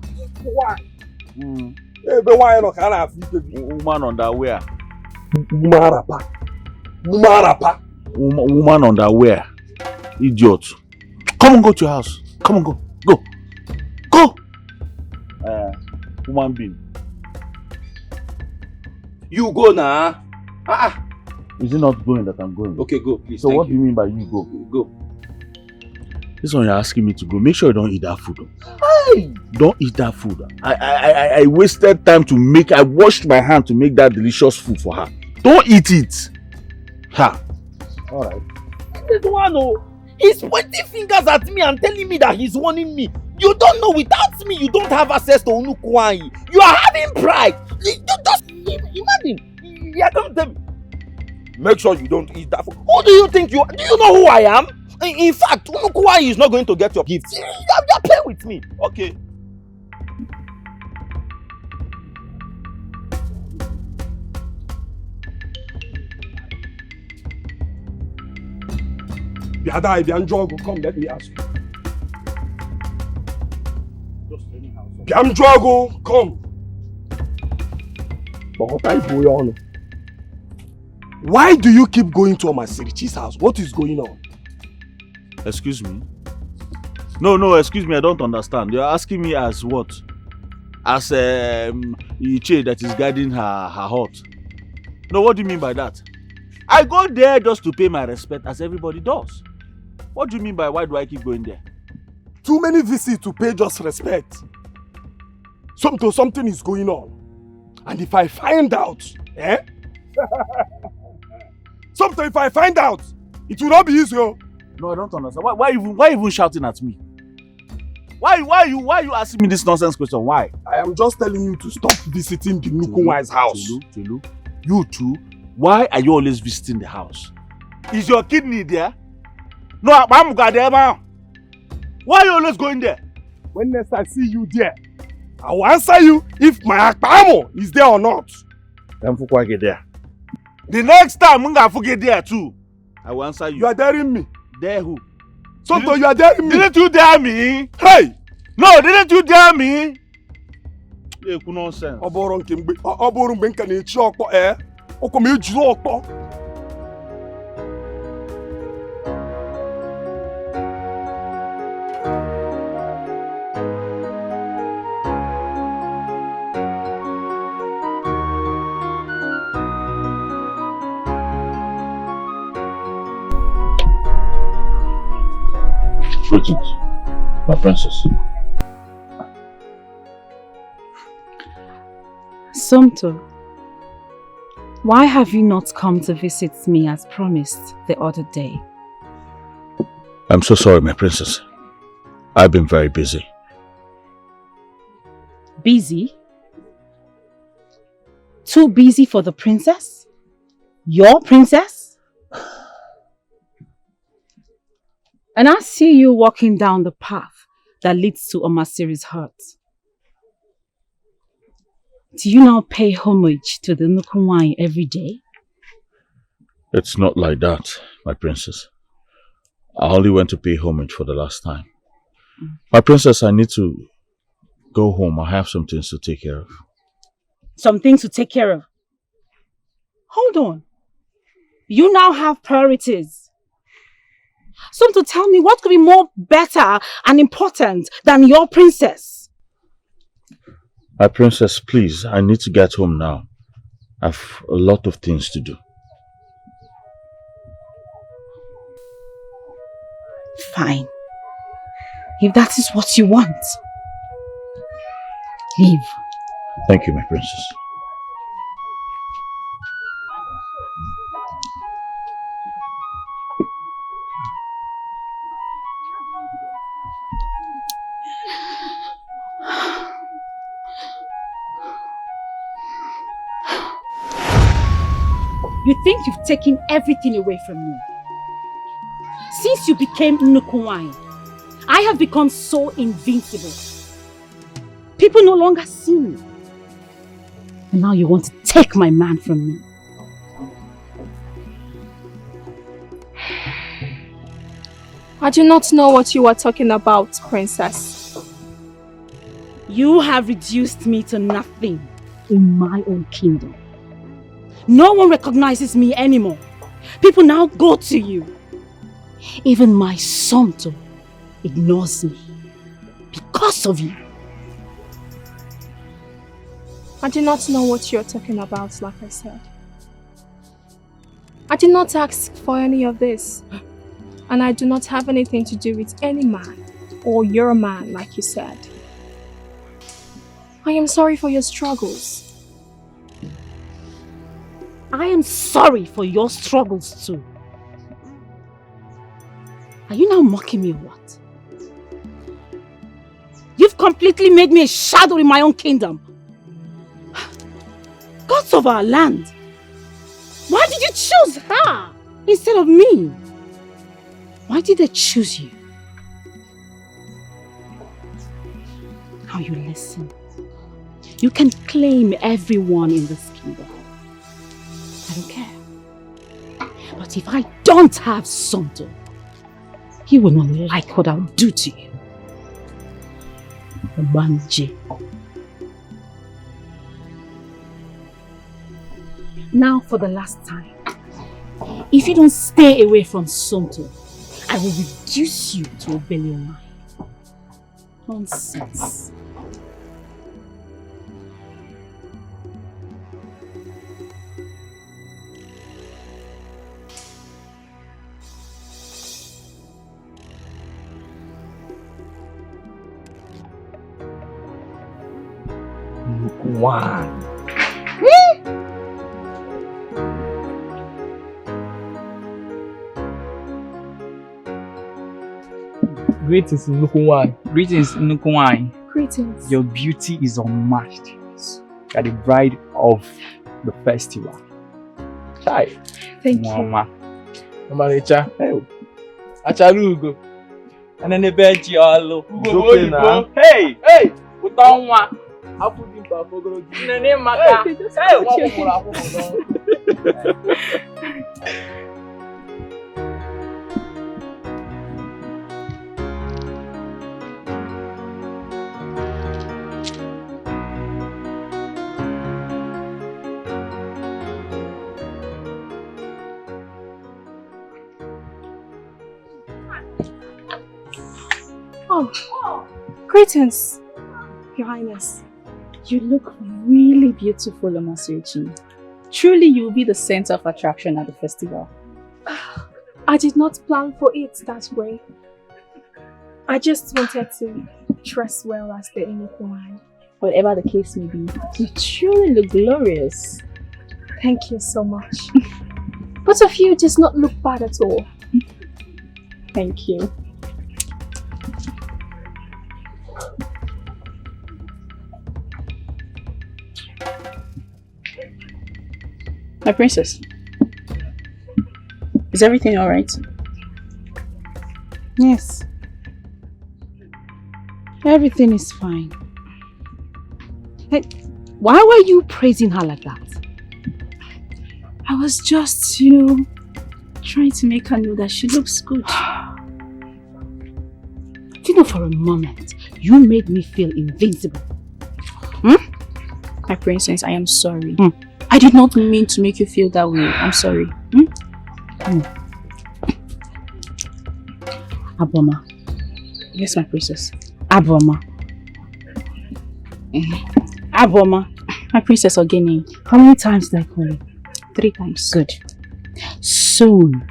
Why? Hey, but why not? Can I have woman underwear? Mumarapa. Woman underwear. Idiot. Come on, go to your house. Come on, go. Go! Human being. You go now. Is it not going that I'm going? Okay, go, please. So what do you mean by you go? Go. This one you're asking me to go. Make sure you don't eat that food. Hey! Don't eat that food. I wasted time to make, I washed my hand to make that delicious food for her. Don't eat it. Ha. Alright. This one, oh, he's pointing fingers at me and telling me that he's warning me. You don't know, without me, you don't have access to Unukwai. You are having pride. You just imagine. You're going to tell me. Make sure you don't eat that food. Who do you think you are? Do you know who I am? In fact, Unukwai is not going to get your gift. You're playing with me. Okay. Biada, Bianjogo, come, let me ask you. Bianjogo, come. But what are you going on? Why do you keep going to Omasirichi's house? What is going on? Excuse me? No, excuse me, I don't understand. You're asking me as what? As Iche that is guiding her hut. No, what do you mean by that? I go there just to pay my respect as everybody does. What do you mean by why do I keep going there? Too many visits to pay just respect. Something is going on. And if I find out, something if I find out, it will not be easy. No, I don't understand. Why even shouting at me? Why you asking me this nonsense question? Why? I am just telling you to stop visiting the Nukunwai's house. Tulu, you too. Why are you always visiting the house? Is your kidney there? No, I'm there. Why are you always going there? When next I see you there, I will answer you if my akpamo is there or not. Then get there. The next time I'm gonna forget there too. I will answer you. You are daring me. Dare who? Somto, you are daring me. Didn't you dare me? Hey! No, didn't you dare me? Nonsense. Oboron kimbe. Oboron benka ne chi okpo Oko me juru okpo. Greetings, my princess. Somto, why have you not come to visit me as promised the other day? I'm so sorry, my princess. I've been very busy. Busy? Too busy for the princess? Your princess? And I see you walking down the path that leads to Omasiri's hut. Do you now pay homage to the Nukunwai every day? It's not like that, my princess. I only went to pay homage for the last time. My princess, I need to go home. I have some things to take care of. Some things to take care of? Hold on. You now have priorities. Some to tell me what could be more better and important than your princess. My princess, please, I need to get home now. I have a lot of things to do. Fine. If that is what you want, leave. Thank you, my princess. You think you've taken everything away from me. Since you became Nukunwai, I have become so invincible. People no longer see me. And now you want to take my man from me. I do not know what you are talking about, princess. You have reduced me to nothing in my own kingdom. No one recognizes me anymore. People now go to you. Even my Somto ignores me because of you. I do not know what you're talking about, like I said. I did not ask for any of this. And I do not have anything to do with any man or your man, like you said. I am sorry for your struggles. I am sorry for your struggles too. Are you now mocking me or what? You've completely made me a shadow in my own kingdom. Gods of our land. Why did you choose her instead of me? Why did they choose you? Now you listen. You can claim everyone in this kingdom. I don't care. But if I don't have Sonto, he will not like what I'll do to you. Obanje. Now for the last time. If you don't stay away from Sonto, I will reduce you to a belly line. Nonsense. One. Greetings, Nukuwai. Greetings, Nukuwai. Greetings. Your beauty is unmatched. You are the bride of the festival. Chai. Thank Mama. Mama Richa. Hey. Achalugo. And then the bed you all Ugo. Hey! Hey! Utonwa. Afu dimpa fogoro. Nene maka. Hey! Wafu. Oh, greetings, Your Highness. You look really beautiful, OMASIRI. Truly, you will be the center of attraction at the festival. I did not plan for it that way. I just wanted to dress well as the Inukwai. Whatever the case may be, you truly look glorious. Thank you so much. Both of you does not look bad at all. Thank you. My princess, is everything all right? Yes. Everything is fine. Hey, why were you praising her like that? I was just, trying to make her know that she looks good. Do you know, for a moment, you made me feel invincible. My princess, I am sorry. I did not mean to make you feel that way. I'm sorry. Aboma. Yes, my princess. Aboma. Aboma. My princess Ogene. How many times did I call you? 3 times. Good. Soon,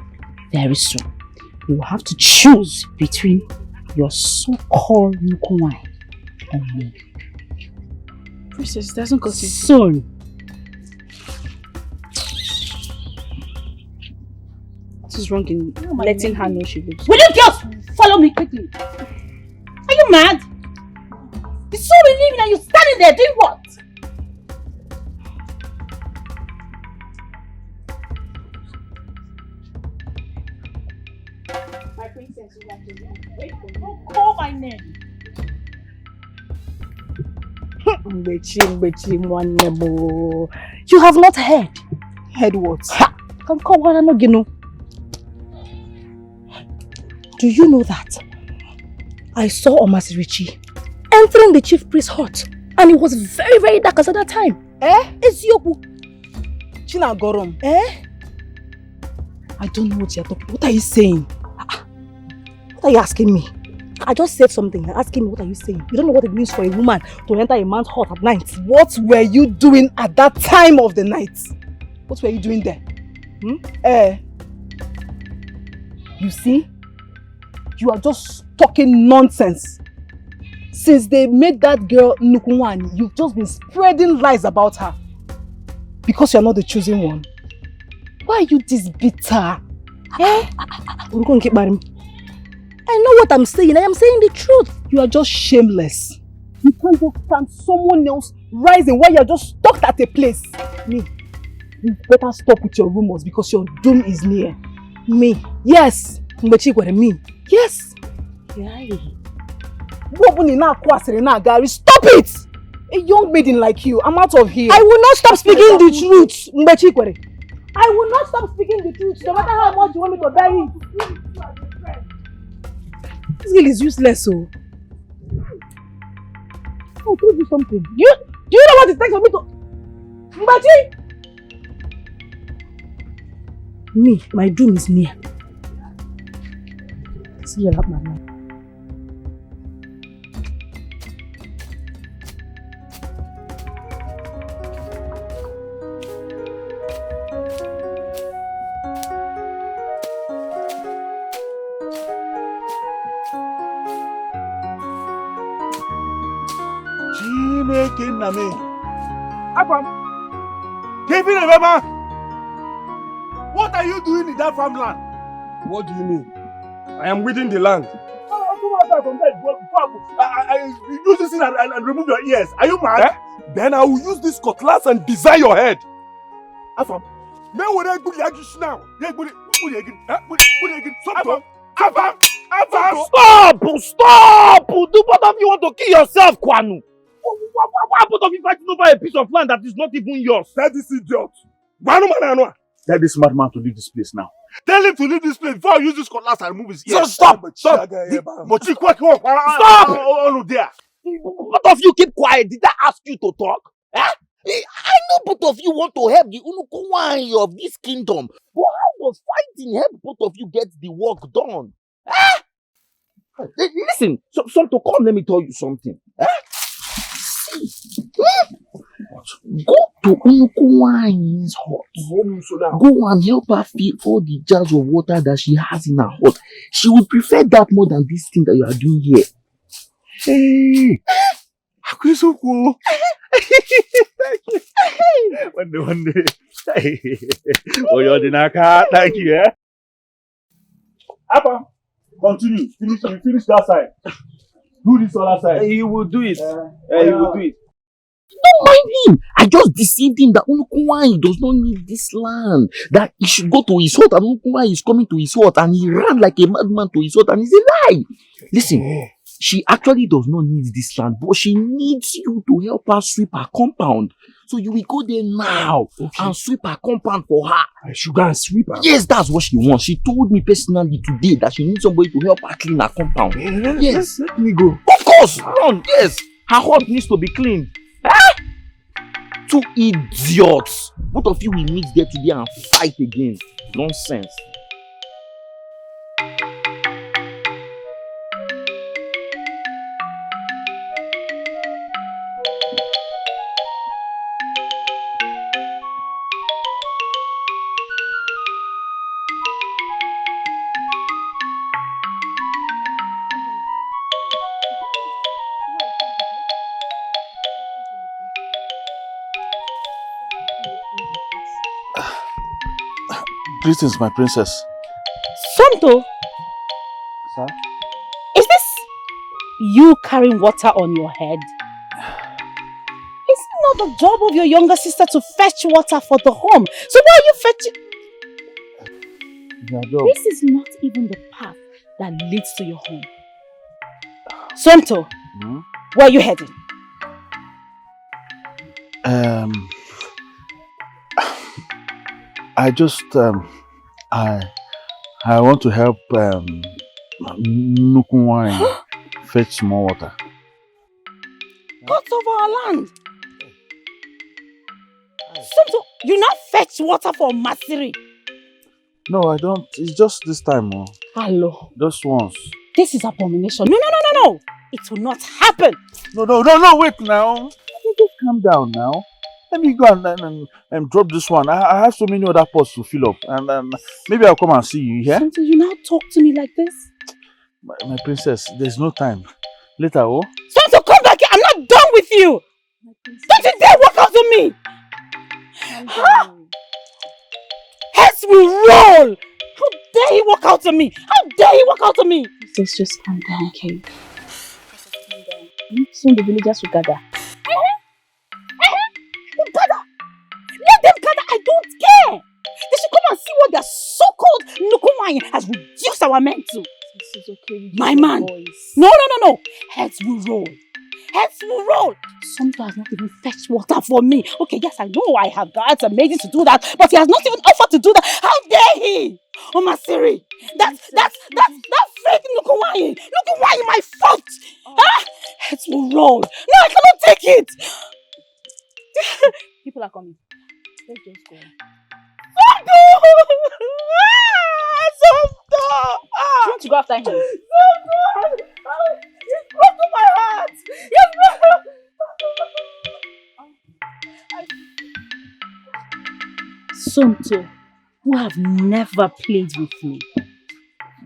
very soon, you will have to choose between your so-called Nukuwai and me. Princess, it doesn't go to soon. What is wrong in letting her know she looks? Will you just follow me quickly? Are you mad? It's so relieving and you're standing there doing what? My princess, you have to wait for me. Don't call my name. You have not heard. Heard what? Can call one and again. Do you know that I saw OMASIRI entering the chief priest's hut and it was very, very dark as at that time? It's Yoku. China Gorom. I don't know what you're talking. What are you saying? What are you asking me? I just said something. You're asking me what are you saying? You don't know what it means for a woman to enter a man's hut at night. What were you doing at that time of the night? What were you doing there? You see? You are just talking nonsense. Since they made that girl Nukunwani, you've just been spreading lies about her. Because you're not the chosen one. Why are you this bitter? Eh? I know what I'm saying. I am saying the truth. You are just shameless. You can't just stand someone else rising while you're just stuck at a place. Me, you better stop with your rumors because your doom is near. Me, yes. Me, yes. Stop it! A young maiden like you, I'm out of here. I will not stop speaking the truth. I will not stop speaking the truth, no matter how much you want me to bury it. This girl is useless, so. I'll tell you something. Do you know what it takes for me to... Mbachi! Me, my doom is near. See you up my mind. What are you doing in that farmland? What do you mean? I am weeding the land. Come outside from there. Use this thing and remove your ears. Are you mad? Eh? Then I will use this cutlass and design your head. Afam. Stop! Stop! Do both of you want to kill yourself, Kwanu? Why both of you fighting over a piece of land that is not even yours? Tell this idiot. Tell this madman to leave this place now. Tell him to leave this place before I use this cutlass and remove his ears. So stop! Stop! Both of you keep quiet. Did I ask you to talk? Eh? I know both of you want to help the Unukuwai of this kingdom. But how does fighting help both of you get the work done? Eh? Listen, so to come, let me tell you something. Eh? Go to Unukuwai's hut. Go and help her fill all the jars of water that she has in her hut. She would prefer that more than this thing that you are doing here. Hey! Thank you. One day. Oh, you're the Naka. Thank you, eh? Apa, continue. Finish that side. Do this other side. He will do it. He will do it. Don't mind him. I just deceived him that Unukuwai does not need this land. That he should go to his hut and Unukuwai is coming to his hut and he ran like a madman to his hut and it's a lie. Listen, she actually does not need this land, but she needs you to help her sweep her compound. So you will go there now and sweep her compound for her. I should go and sweep her? Yes, that's what she wants. She told me personally today that she needs somebody to help her clean her compound. Yes. Let me go. Of course, run. Yes. Her hut needs to be cleaned. Eh? Two idiots. Both of you will meet there today and fight again. Nonsense. Greetings, my princess. Sonto, Sir? is this you carrying water on your head? Is it not the job of your younger sister to fetch water for the home? So why are you fetching? This is not even the path that leads to your home. Sonto, where are you heading? I just I want to help Nukunwai fetch some more water. Gods of our land. Sonto, you not fetch water for OMASIRI? No, I don't. It's just this time. Hello. Just once. This is abomination. No. It will not happen. No, wait now. Just calm down now. Let me go and drop this one. I have so many other pots to fill up. And maybe I'll come and see you here. Sonto, you now talk to me like this? My princess, there's no time. Later, oh? Somto, come back here. I'm not done with you. Don't you dare walk out on me. Heads will roll. How dare he walk out on me? How dare he walk out on me? Princess, just calm down, okay? Soon the villagers will gather. Gather. Let them gather. I don't care. They should come and see what their so-called Nukuwai has reduced our men to. This is okay. My man. Voice. No. Heads will roll. Heads will roll. Somto has not even fetched water for me. Okay, yes, I know I have got a maiden to do that, but he has not even offered to do that. How dare he? OMASIRI. That's fake Nukuwai. Nukuwai, my fault. Heads will roll. No, I cannot take it. People are coming. Let's just go. Somto! Somto! You want to go after him? Somto! He's broken my heart! Somto, who have never played with me,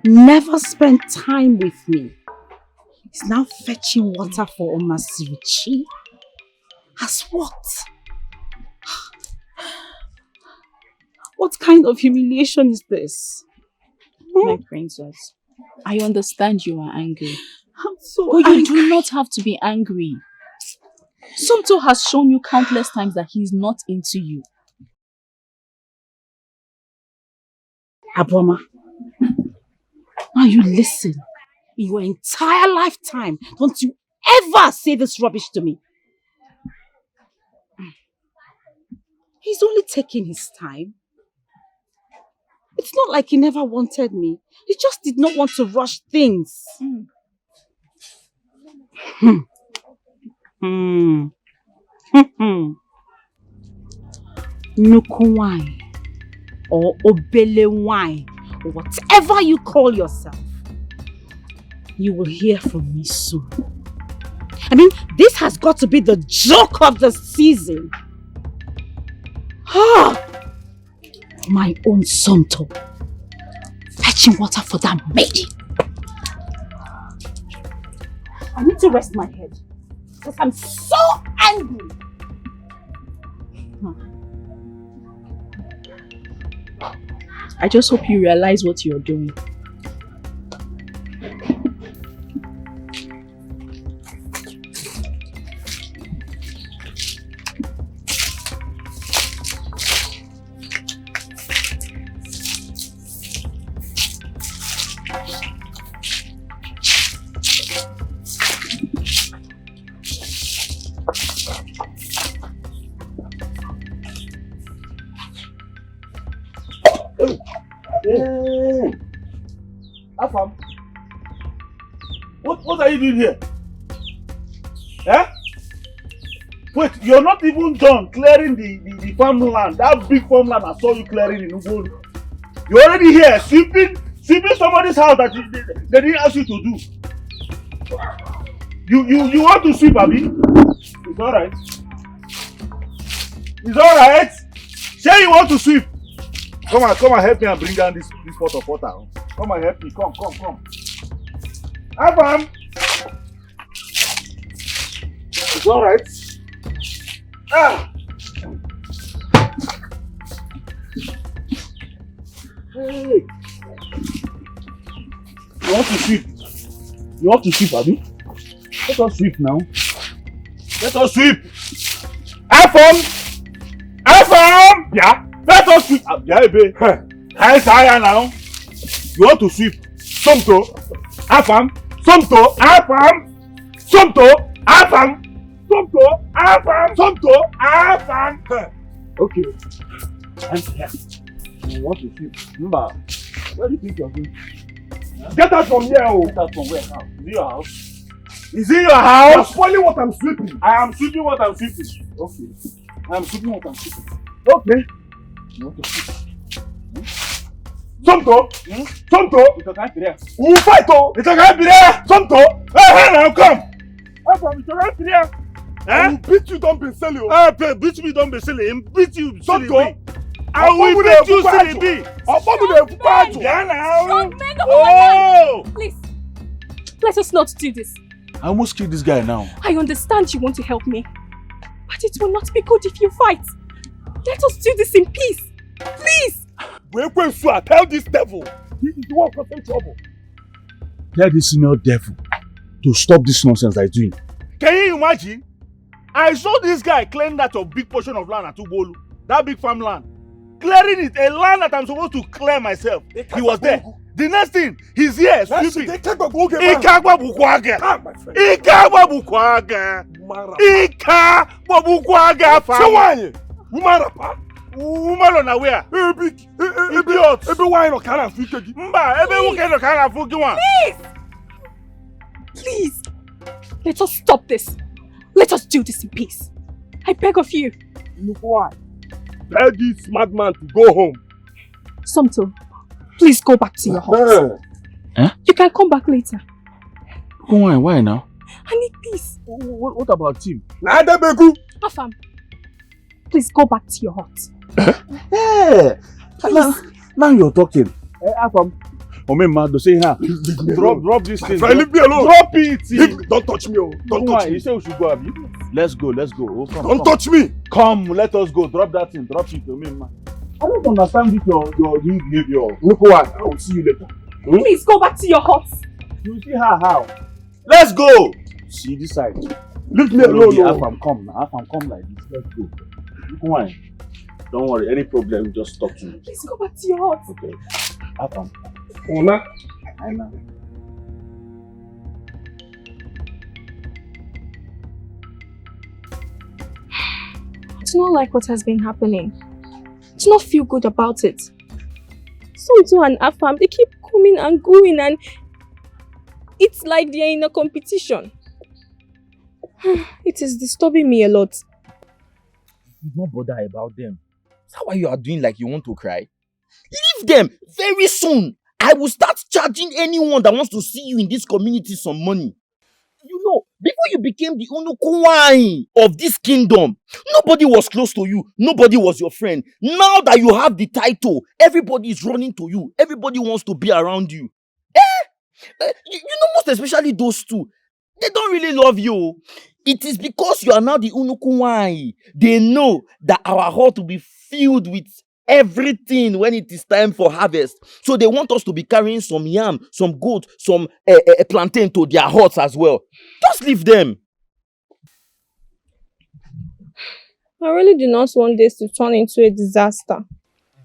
never spent time with me, is now fetching water for OMASIRI. As what? What kind of humiliation is this? My princess, I understand you are angry. I'm so But angry. you do not have to be angry. Somto has shown you countless times that he is not into you. Aboma, now you listen. In your entire lifetime, don't you ever say this rubbish to me. He's only taking his time. It's not like he never wanted me. He just did not want to rush things. Nukuwai or Obele wine or whatever you call yourself, you will hear from me soon. I mean, this has got to be the joke of the season. My own Somto fetching water for that maiden. I need to rest my head because I'm so angry. I just hope you realize what you're doing. Afam, what are you doing here? Eh? Wait, you're not even done clearing the farmland, that big farmland I saw you clearing in Ugbo. You're already here sweeping somebody's house that they didn't ask you to do. You want to sweep, Abi? It's alright. It's alright. Say you want to sweep. Come and help me and bring down this pot of water. Come and help me. Come. Afam. It's alright. Hey. You want to sweep? You want to sweep, Abi? Let us sweep now. Let us sweep. Afam. Yeah. Let us sweep. Yeah, baby. Hands higher now. You want to sweep? Somto. Afam. Somto. Afam. Somto. Afam. Somto. Afam. Somto. Afam. Okay. Hands here. You want to sweep? Remember, where do you think you're going? Get out from here, oh. Get out from where now? Is it your house? Is it your house? You're spoiling what I'm sweeping. I am sweeping what I'm sweeping. Okay. I am sweeping what I'm sweeping. Okay. You want to sweep? Somto! Somto! Who fight, oh? It's a guy be there! Somto! Hey, now come! It's a guy be there! I will beat you, don't be silly. Beat me, don't be silly. Beat you, Somto! I will beat you, silly bee! Yeah, now! Oh! Please, let us not do this. I almost killed this guy now. I understand you want to help me, but it will not be good if you fight. Let us do this in peace. Please! Tell this devil. He is the one causing trouble. Tell this senior devil to stop this nonsense that he's doing. Can you imagine? I saw this guy clearing that a big portion of land at Ubolu. That big farmland. Clearing it, a land that I'm supposed to clear myself. He was there. The next thing, he's here sweeping. Ikagba bukwaga. Ikagba bukwaga. Ikagba bukwaga. Sawanye. Umarapa. Umaro na where? Idiot. Ebe wine no kana fuke. Mba, ebe wuke no kana fuke wan. Please! Let us stop this. Let us do this in peace. I beg of you. Look why. Tell this madman to go home. Somto, please go back to your house. You can come back later. Why now? I need peace. What about him? Afam, please go back to your hut. Hey! Now you're talking. Afam. Omema, say her. Drop this thing. Leave me alone. Drop it. Don't touch me. Don't touch me. You say we should go, Abi? Let's go. Oh, don't touch me. Come, let us go. Drop that thing. Drop it, Omema. I don't understand this your new behavior. Look what? I will see you later. Please go back to your hut. You see her how? Let's go. See this side. Leave me alone. Afam come now. Afam come like this. Let's go. Look why? Don't worry. Any problem, just talk to me. Please go back to your hut. Okay. Afam. Ona. I know. I do not like what has been happening. I do not feel good about it. Somto and Afam, they keep coming and going and it's like they are in a competition. It is disturbing me a lot. Do not bother about them. Is that why you are doing like you want to cry? Leave them! Very soon, I will start charging anyone that wants to see you in this community some money. You know, before you became the Unukwai of this kingdom, nobody was close to you. Nobody was your friend. Now that you have the title, everybody is running to you. Everybody wants to be around you. You know, most especially those two. They don't really love you. It is because you are now the Unukwai. They know that our heart will be filled with everything when it is time for harvest. So they want us to be carrying some yam, some goat, some plantain to their huts as well. Just leave them. I really do not want this to turn into a disaster.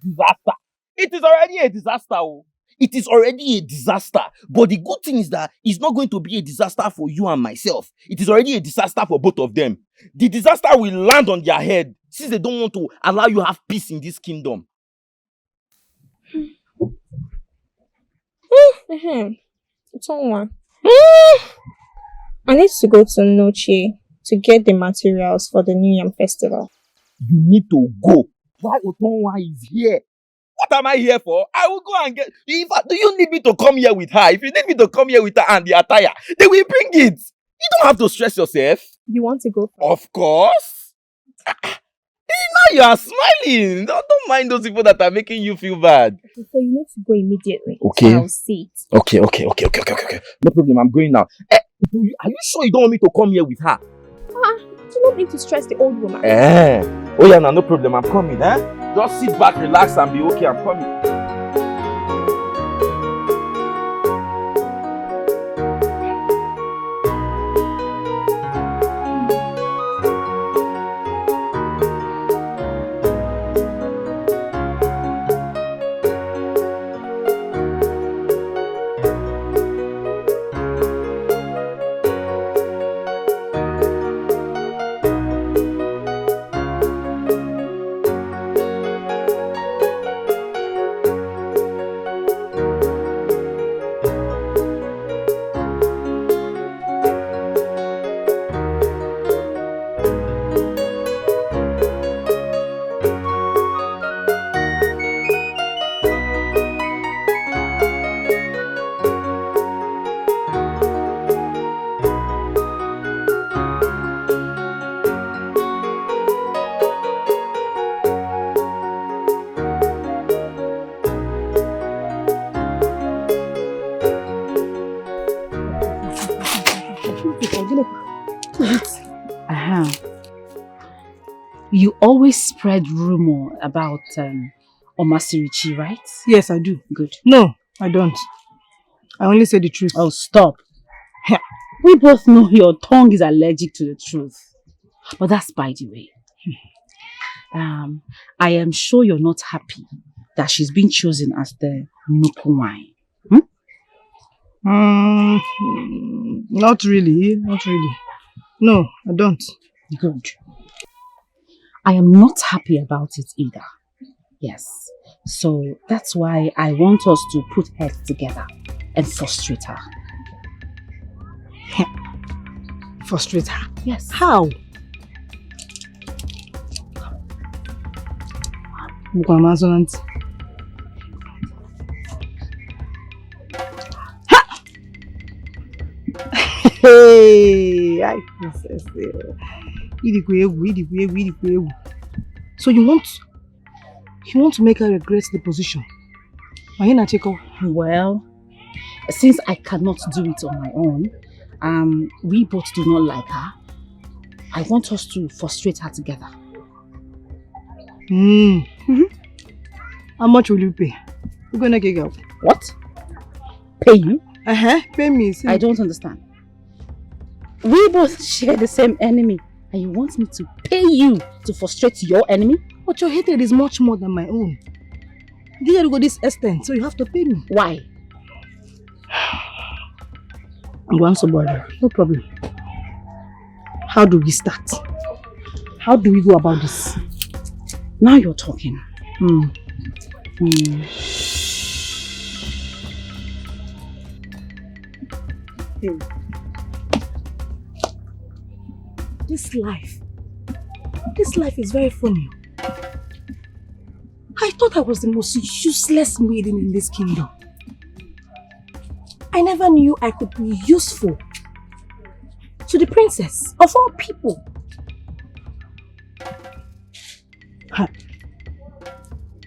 Disaster? It is already a disaster. Oh. It is already a disaster. But the good thing is that it's not going to be a disaster for you and myself. It is already a disaster for both of them. The disaster will land on their head since they don't want to allow you to have peace in this kingdom. I need to go to Noche to get the materials for the New Yam Festival. You need to go. Why Otonwa is here? What am I here for? I will go and get... In fact, do you need me to come here with her? If you need me to come here with her and the attire, they will bring it. You don't have to stress yourself. You want to go? Of course. Now you are smiling. Don't mind those people that are making you feel bad. So you need to go immediately. Okay. So I'll see it. Okay. No problem. I'm going now. Are you sure you don't want me to come here with her? Do not need to stress the old woman. Oh yeah, no problem. I'm coming. Just sit back, relax, and be okay. I'm coming. You always spread rumor about OMASIRI, right? Yes, I do. Good. No, I don't. I only say the truth. Oh, stop. We both know your tongue is allergic to the truth. But that's by the way. I am sure you're not happy that she's been chosen as the Nukuwai. Not really. Not really. No, I don't. Good. I am not happy about it either. Yes. So that's why I want us to put heads together and frustrate her. Frustrate her? Yes. How? Hey, so you want to make her regret the position? Well, since I cannot do it on my own, we both do not like her. I want us to frustrate her together. How much will you pay? We're gonna get up. What? Pay you? Pay me. See. I don't understand. We both share the same enemy, and you want me to pay you to frustrate your enemy? But your hatred is much more than my own. You didn't go this extent, so you have to pay me. Why? I'm going somebody. No problem. How do we start? How do we go about this? Now you're talking. Hey. This life is very funny. I thought I was the most useless maiden in this kingdom. I never knew I could be useful to the princess of all people.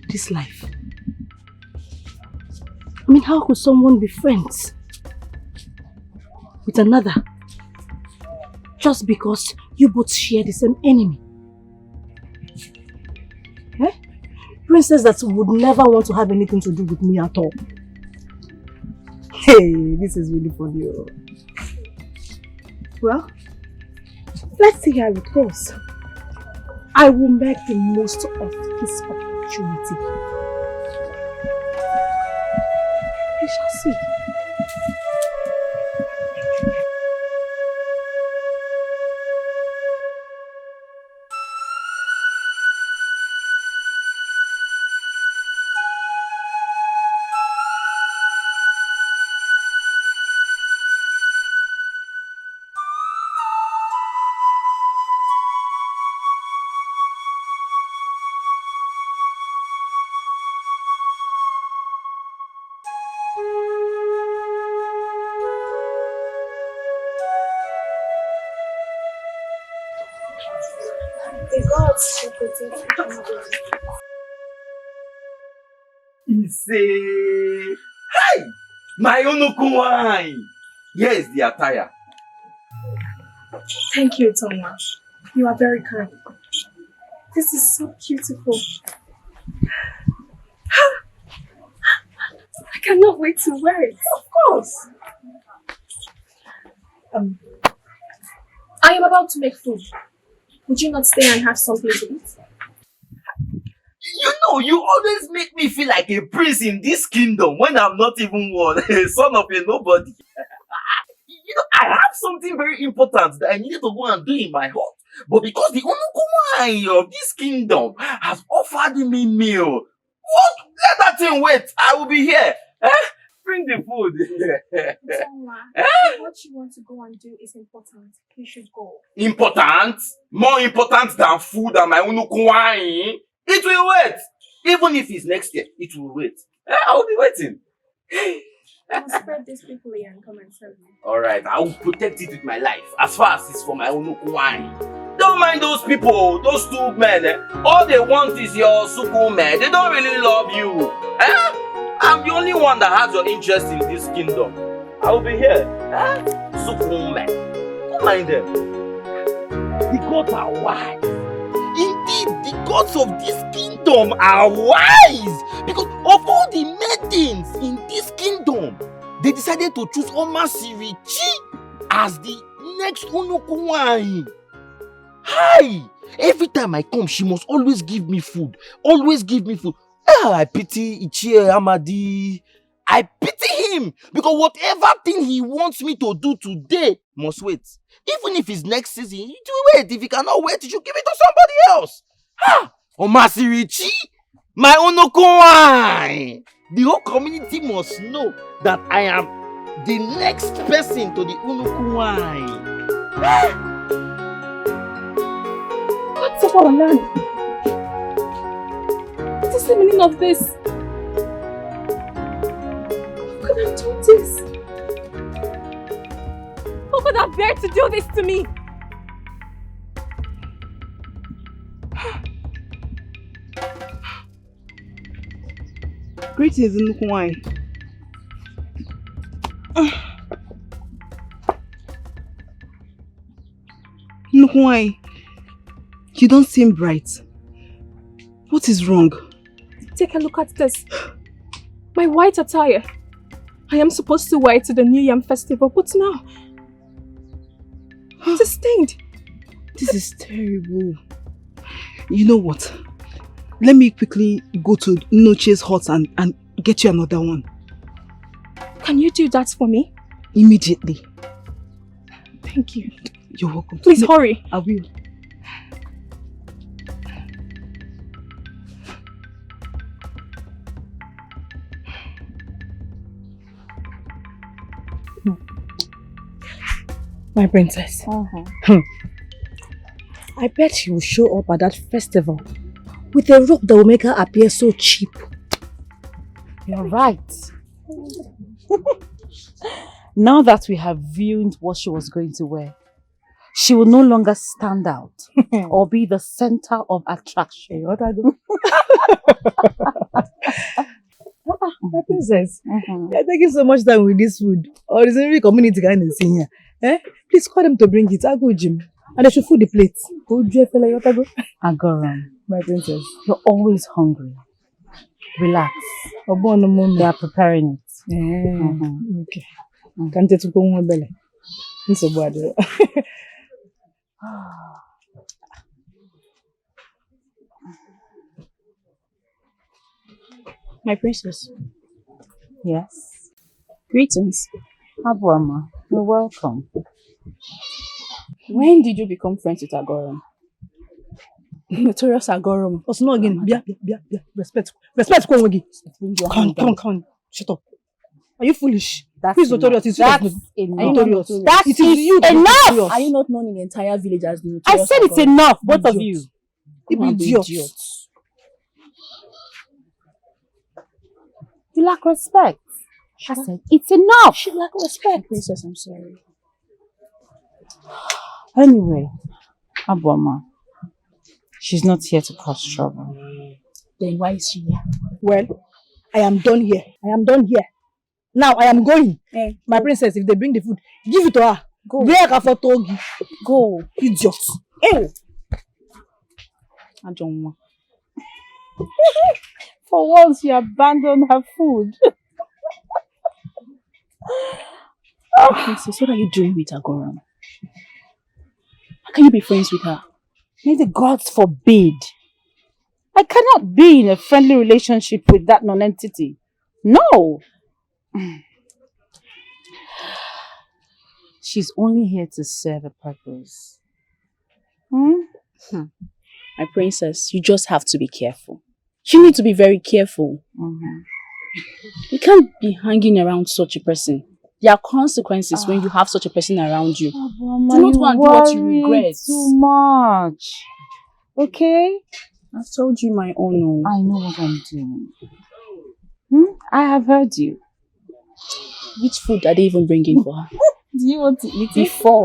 This life. I mean, how could someone be friends with another just because you both share the same enemy? Princess that would never want to have anything to do with me at all. Hey, this is really funny. Well, let's see how it goes. I will make the most of this opportunity. We shall see. The gods should protect you. Ise! Hi! My Unukuwai! Here is the attire. Thank you, Tonwa. You are very kind. This is so beautiful. I cannot wait to wear it. Of course. I am about to make food. Would you not stay and have something to eat? You know, you always make me feel like a prince in this kingdom when I'm not even one, a son of a nobody. You know, I have something very important that I needed to go and do in my hut. But because the Unukuwai of this kingdom has offered me meal, what? Let that thing wait. I will be here. Bring the food. What you want to go and do is important. You should go. Important? More important than food and my Unukuwai? It will wait. Even if it's next year, it will wait. I will be waiting. I will spread this people here and come and serve me. Alright, I will protect it with my life. As far as it's for my Unukuwai. Don't mind those people, those two men. All they want is your Sukume. They don't really love you. I'm the only one that has your interest in this kingdom. I will be here. Sukume. Don't mind them. The gods are wise. Indeed. the gods of this kingdom are wise. Because of all the maidens in this kingdom, they decided to choose OMASIRI as the next Unukuwai. Hi! Every time I come, she must always give me food. Always give me food. I pity Ichie Amadi. I pity him because whatever thing he wants me to do today must wait. Even if it's next season, it will wait. If he cannot wait, you should give it to somebody else. Ha! OMASIRI, my Unukuwai. The whole community must know that I am the next person to the Unukuwai. What's up, Alan? What is the meaning of this? Who could have done this? Who could have dared to do this to me? Greetings, Nukwai. Nukwai, you don't seem bright. What is wrong? Take a look at this. My white attire. I am supposed to wear it to the New Yam festival, but now it is stained. This is terrible. You know what? Let me quickly go to Noche's hut and get you another one. Can you do that for me? Immediately. Thank you. You're welcome. Please hurry. I will. My princess. I bet she will show up at that festival with a robe that will make her appear so cheap. You're right. Now that we have viewed what she was going to wear, she will no longer stand out or be the center of attraction. What I do? My princess, you're taking so much time with this food. Or is every community kind of thing here? Eh? Please call them to bring it. I'll go, Jim. And I should food the plates. Go, Agoram, my princess. You're always hungry. Relax. They are preparing it. Okay. Can't take go more belly. It's a bad. My princess. Yes. Greetings. Abuama, you're welcome. When did you become friends with Agoram? Notorious Agoram. What's not again? Bia. Respect. Come on. Shut up. Are you foolish? Who's notorious? It's That's notorious. That is enough. Are you not known in the entire village as the notorious I said it's enough, both of you. Idiots. You lack respect. I said it's enough. She lack respect. Princess, I'm sorry. Anyway, Abuama, she's not here to cause trouble. Then why is she here? Well, I am done here. Now I am going. My princess, if they bring the food, give it to her. Go. Where for Togi? Go. Idiot. Ajonwa. For once, you abandoned her food. Princess, what are you doing with Agoram? How can you be friends with her? May the gods forbid. I cannot be in a friendly relationship with that non-entity. No. She's only here to serve a purpose. My princess, you just have to be careful. You need to be very careful. You can't be hanging around such a person. There are consequences when you have such a person around you. Mama, do not go and do what you regret. Too much. Okay? I've told you my own. I know what I'm doing. I have heard you. Which food are they even bringing for her? Do you want to eat it? Before.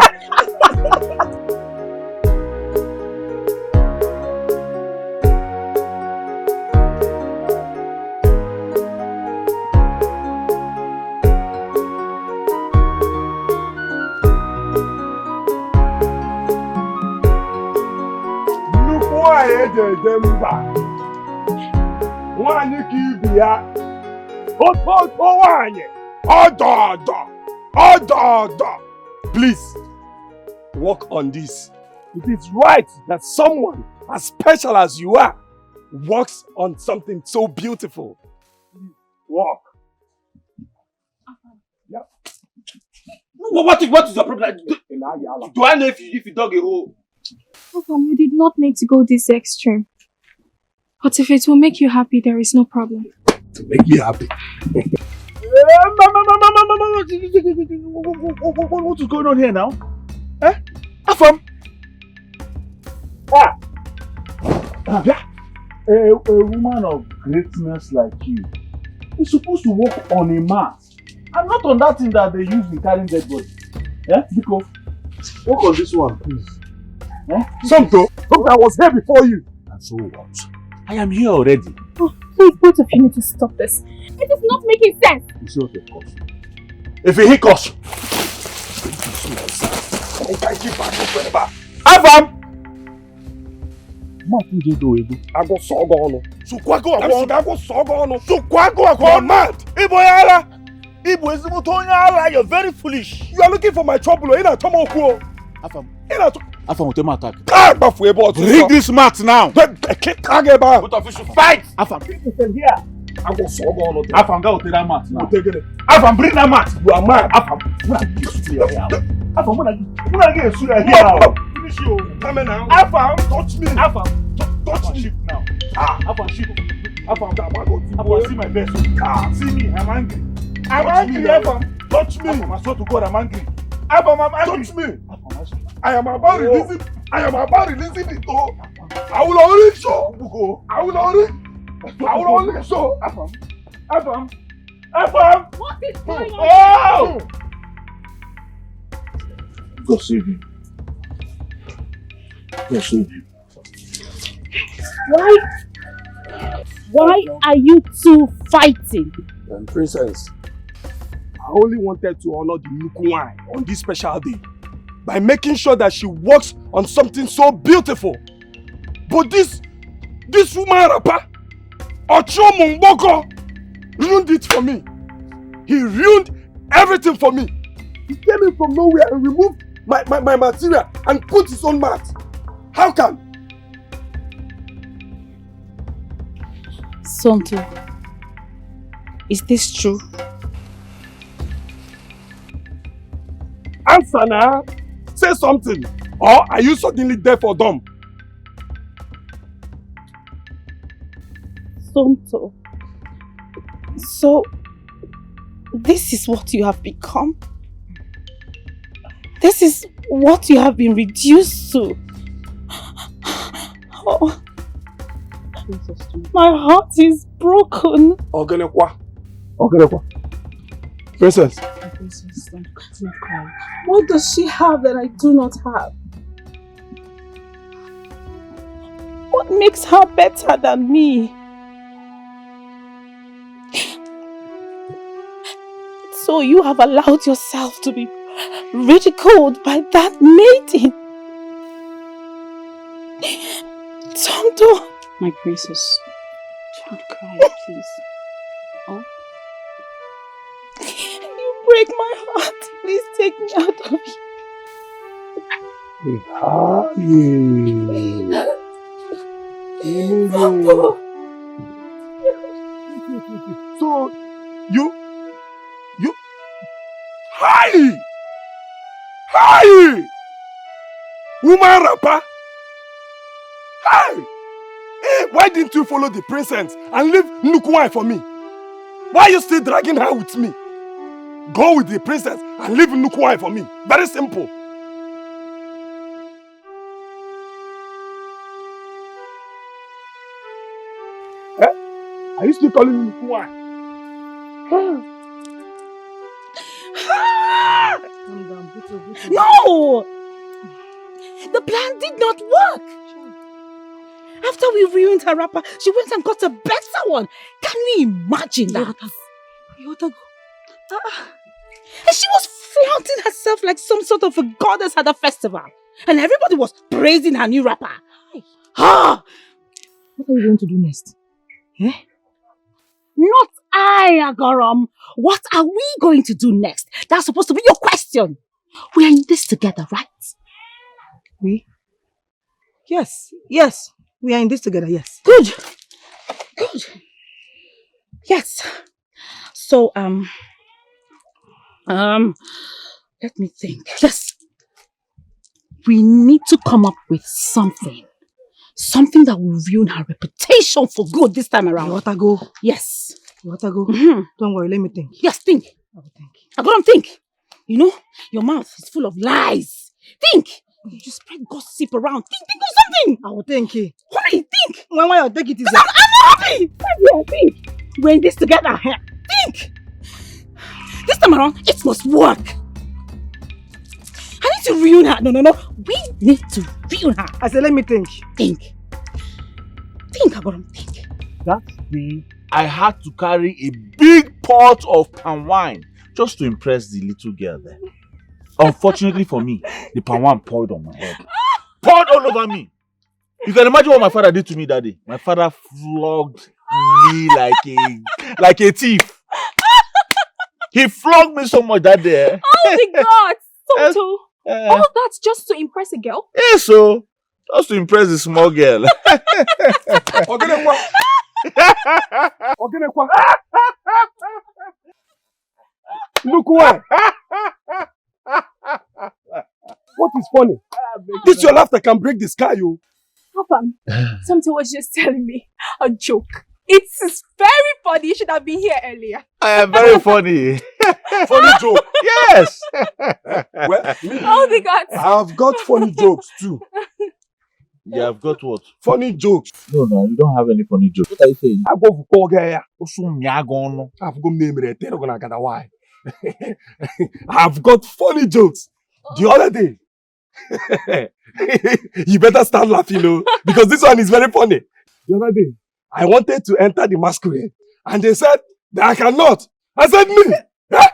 nwaanyị eji eje mba. Nwaanyị ka ibi ya. Oto nwaanyị. Ọdọ. Please, work on this. It is right that someone as special as you are works on something so beautiful. Please, work. Yeah. What is your problem? Do I know if you dug a hole? Afam, you did not need to go this extreme. But if it will make you happy, there is no problem. To make me happy. What is going on here now? Eh? Afam? A woman of greatness like you is supposed to walk on a mat and not on that thing that they use in carrying dead body. Yeah? Because walk on this one, please. Eh? Somto, I was here before you. And so what? I am here already. Oh, please, both of you need to stop this. It is not making sense. You see what it costs? If you hit us, Afam! I go sogo. You're mad. You're very foolish. You are looking for my trouble. Afam, will take my attack. Bring this mat now. Both of you should fight. Afam, here. I go sogo. Afam, go take that mat now. Afam, bring that mat. You are mad. Afam, when I get a suit here. Finish you. Come now. Afam, touch me. Afam, touch me now. Afam, shit. Afam, see my best. See me, I'm angry. I'm angry, Afam. Touch me. Afam, I swear to God, I'm angry. Afam, I'm angry. Touch me. Afam, I am about releasing it. Oh, I will only show. I will only show. Afam. What is going on? Oh! Go save him. Why are you two fighting? Princess, I only wanted to honor the Nukuwai on this special day by making sure that she works on something so beautiful. But this woman rapper, Ocho Mungboko, ruined it for me. He ruined everything for me. He came in from nowhere and removed my material and put his own mat. How can? Sonto, is this true? Answer now. Say something. Or are you suddenly deaf or dumb? Sonto, so this is what you have become? This is what you have been reduced to? Oh, my heart is broken. Ogenekwa. Princess. Princess, don't cry. What does she have that I do not have? What makes her better than me? So you have allowed yourself to be ridiculed by that maiden? Sonto! My princess, don't cry, please. Oh? You break my heart. Please take me out of here. Sonto! So, you... Hi! Woman rapper! Hi! Hey, why didn't you follow the princess and leave Nukuwai for me? Why are you still dragging her with me? Go with the princess and leave Nukuwai for me. Very simple. Eh? Are you still calling me Nukuwai? Calm down, Buto. No! The plan did not work. After we ruined her rapper, she went and got a better one. Can you imagine that? And she was flaunting herself like some sort of a goddess at a festival. And everybody was praising her new rapper. Ah! What are you going to do next? Eh? Not I, Agorom. What are we going to do next? That's supposed to be your question. We are in this together, right? We? Yes. Yes. We are in this together, yes. Good. Good. Yes. So, let me think. Yes. We need to come up with something. Something that will ruin her reputation for good this time around. You want to go? Yes. You want to go? Mm-hmm. Don't worry, let me think. Yes, think. I will think. I gotta think. You know, your mouth is full of lies. Think. You spread gossip around. Think of something. I will think. Hurry, think. When you take it easy. I'm happy. Yeah, think. We're in this together. Think. This time around, it must work. I need to ruin her. No. We need to ruin her. I said, let me think. Think. Think, I gotta think. That day, I had to carry a big pot of palm wine just to impress the little girl there. Unfortunately for me, the palm wine poured on my head. Poured all over me. You can imagine what my father did to me that day. My father flogged me like a thief. He flogged me so much that day. Oh my God! Toto, all that's just to impress a girl? Yeah, so just to impress the small girl. Look why. What is funny? This your laughter can break the sky, you. Papa, something was just telling me a joke. It's very funny. You should have been here earlier. I am very funny. Funny joke. Yes. Well, me, Oh my God. I've got funny jokes too. You have got what? Funny jokes. No, you don't have any funny jokes. What are you saying? I go for poor guy. I've I've got name it. Why? I've got funny jokes. The other day. You better start laughing, because this one is very funny. The other day, I wanted to enter the masquerade, and they said that I cannot. I said, me, that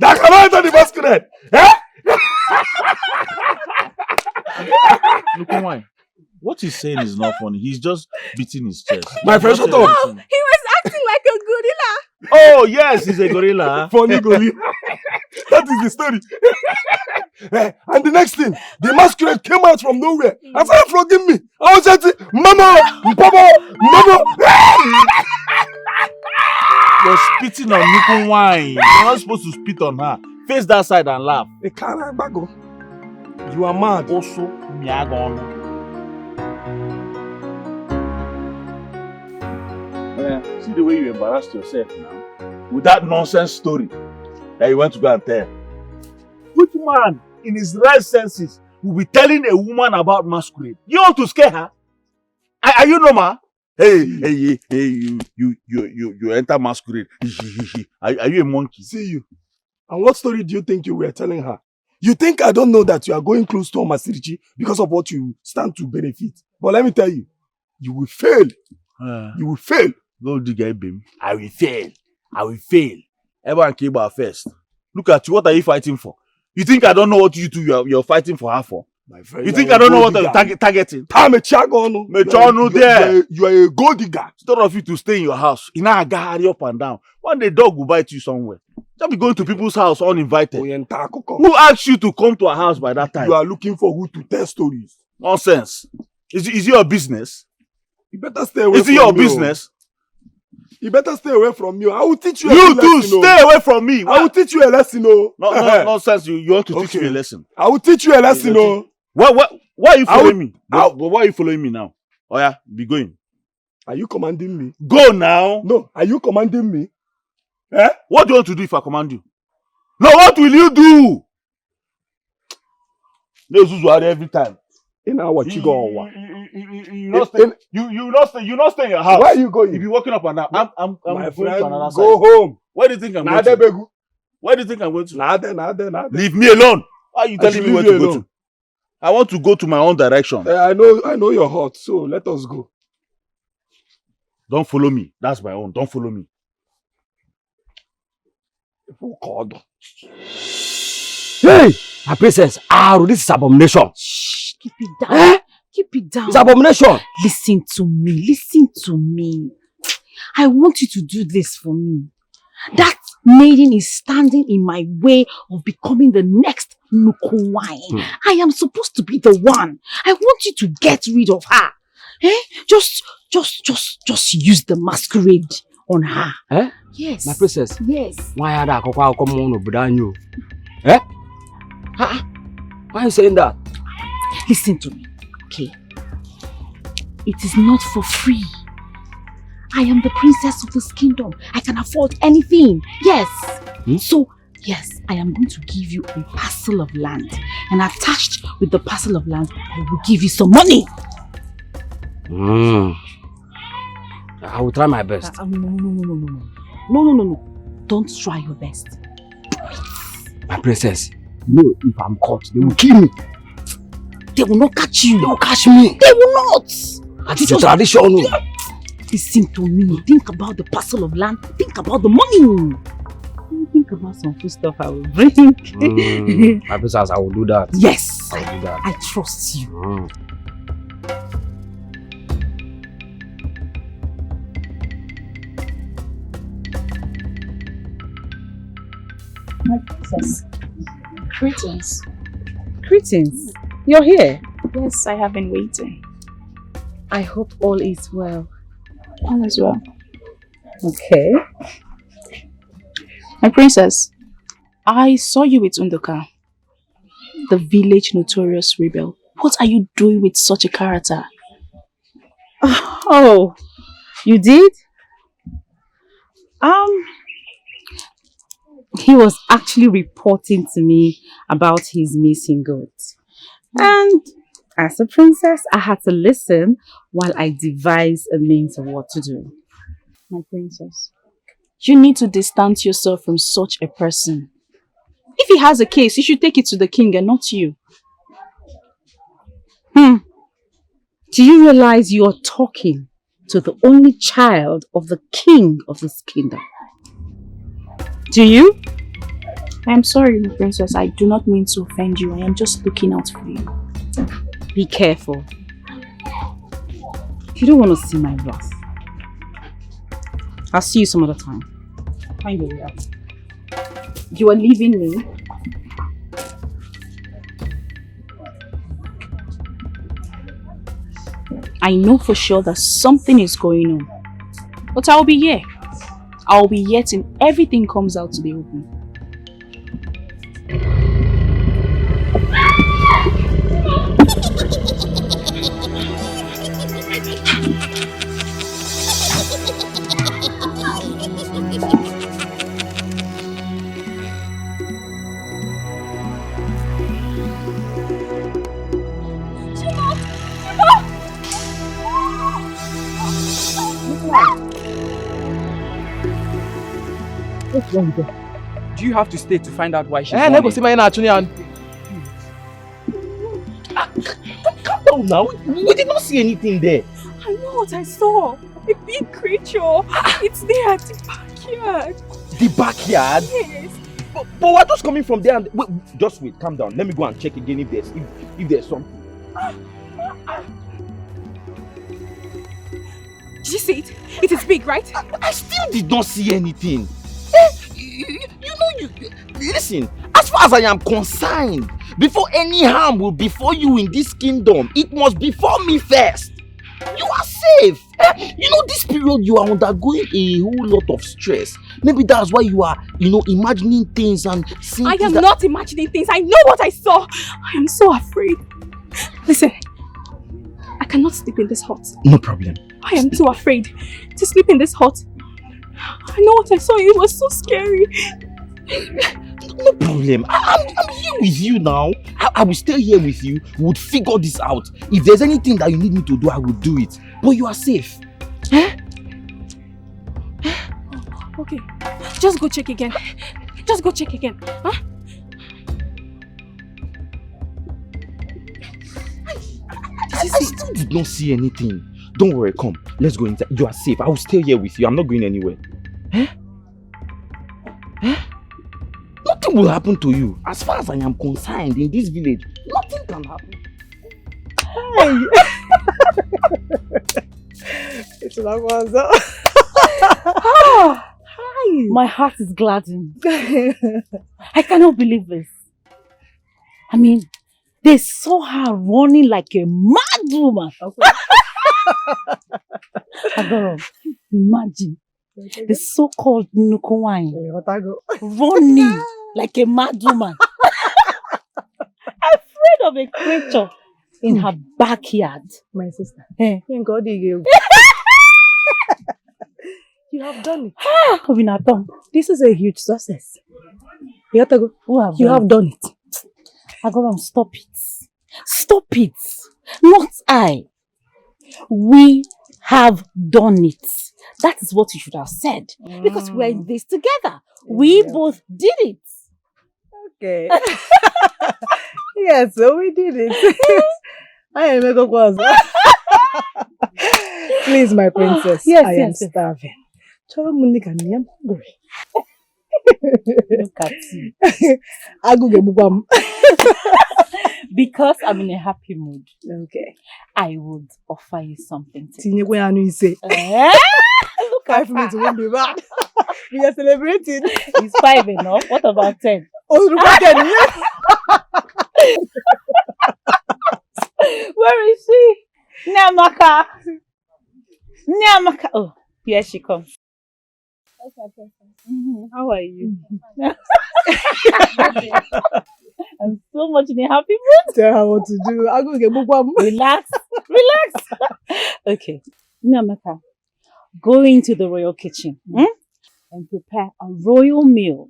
I cannot enter the masquerade. Look, why? What he's saying is not funny. He's just beating his chest. My friend, shut up. He was acting like a gorilla. Oh, yes, he's a gorilla. Funny gorilla. That is the story. And the next thing, the masquerade came out from nowhere and started flogging me. I was just Mama, Papa, Mama. You're spitting on Nuku wine. You're not supposed to spit on her. Face that side and laugh. You are mad. Also, Miagon. See the way you embarrassed yourself now with that nonsense story that you went to go and tell. Which man in his right senses will be telling a woman about masquerade? You want to scare her? Are you normal? Hey, you enter masquerade. Are you a monkey? See you. And what story do you think you were telling her? You think I don't know that you are going close to OMASIRI because of what you stand to benefit? But let me tell you, you will fail. You will fail. Go do guy, baby. I will fail. Everyone came out first. Look at you. What are you fighting for? You think I don't know what you two you're fighting for her for? My friend, you think I don't know what I'm targeting? You are a gold digger. Instead of you to stay in your house, you know, hurry up and down. One day dog will bite you somewhere. Don't be going to people's house uninvited. Who asked you to come to our house by that time? You are looking for who to tell stories. Nonsense. Is it your business? You better stay away from me. Is it your business? You better stay away from me. I will teach you a lesson. You too, stay away from me. I will teach you a lesson. No, nonsense. You want to teach me a lesson. I will teach you a lesson. Why are you following me? Why are you following me now? Oh yeah, be going. Are you commanding me? Go now. No, are you commanding me? What do you want to do if I command you? No, what will you do? Every time. In our chigo. You not stay in your house. Where are you going? You be walking up and down. I'm my going friend, to another side. Go home. Where do you think I'm going to? Where do you think I'm going to? Nada. Leave me alone. Why are you telling me where to go to? I want to go to my own direction. I know you're hot, so let us go. Don't follow me. That's my own. Don't follow me. Hey, my princess, this is abomination. Shh. Keep it down. Keep it down. It's abomination. Listen to me. Listen to me. I want you to do this for me. That maiden is standing in my way of becoming the next Nukuwai. I am supposed to be the one. I want you to get rid of her. Just use the masquerade on her. Yes. My princess. Yes. Why are you Why are you saying that? Listen to me, okay? It is not for free. I am the princess of this kingdom. I can afford anything. Yes. So, yes, I am going to give you a parcel of land. And attached with the parcel of land, I will give you some money. I will try my best. No. Don't try your best. My princess, no, if I'm caught, they will kill me. They will not catch you. They will catch me. They will not. It's a tradition. Listen to me. Think about the parcel of land. Think about the money. Think about some food stuff I will bring. My princess, I will do that. Yes. I will do that. I trust you. My princess. Greetings. Greetings. You're here? Yes, I have been waiting. I hope all is well. All is well. Okay. My princess, I saw you with Undoka, the village notorious rebel. What are you doing with such a character? Oh, you did? He was actually reporting to me about his missing goods. And as a princess, I had to listen while I devised a means of what to do. My princess, you need to distance yourself from such a person. If he has a case, you should take it to the king and not you. Do you realize you are talking to the only child of the king of this kingdom? Do you? I am sorry, my princess. I do not mean to offend you. I am just looking out for you. Be careful. You don't want to see my wrath. I'll see you some other time. Find your way out. You are leaving me? I know for sure that something is going on. But I'll be here. I'll be here till everything comes out to the open. What's wrong with her? Do you have to stay to find out why she's never mourning? see my Calm down now. We did not see anything there. I know what I saw. A big creature. It's there at the backyard. The backyard? Yes. But we're just coming from there and... Wait, just wait, calm down. Let me go and check again if there's something. Did you see it? It is big, right? I still did not see anything. Listen, as far as I am concerned, before any harm will befall you in this kingdom, it must befall me first. You are safe. This period you are undergoing a whole lot of stress. Maybe that's why you are, imagining things and seeing I things am not imagining things. I know what I saw. I am so afraid. Listen, I cannot sleep in this hut. No problem. I am too afraid to sleep in this hut. I know what I saw. It was so scary. No problem. I'm here with you now. I will stay here with you. We would figure this out. If there's anything that you need me to do, I will do it. But you are safe. Okay. Just go check again. Just go check again. Huh? I still did not see anything. Don't worry, come. Let's go inside. You are safe. I will stay here with you. I'm not going anywhere. Nothing will happen to you. As far as I am concerned, in this village, nothing can happen. Hey. It's not one. Hi. My heart is gladdened. I cannot believe this. I mean, they saw her running like a mad woman. Agoro, imagine the so-called Nukuwai running like a mad woman, afraid of a creature in her backyard. My sister. Hey. Thank God you have done it. This is a huge success. You have to go. You have done it. Agoro, stop it. Stop it. Not I. We have done it. That is what you should have said. Because we're in this together. We both did it. Okay. Yes, so we did it. I am a go. Please, my princess. Yes, I am starving. I'm hungry. Look at you. Because I'm in a happy mood. Okay. I would offer you something to eat. Look, 5 minutes won't be bad. We are celebrating. It's 5 enough. What about 10? Oh, 10, yes. Where is she? Nyamaka. Nyamaka. Oh, here she comes. How are you? I'm so much in a happy mood. Tell her what to do. I'll go get book. Relax. Relax. Okay. Nyamaka, go into the royal kitchen and prepare a royal meal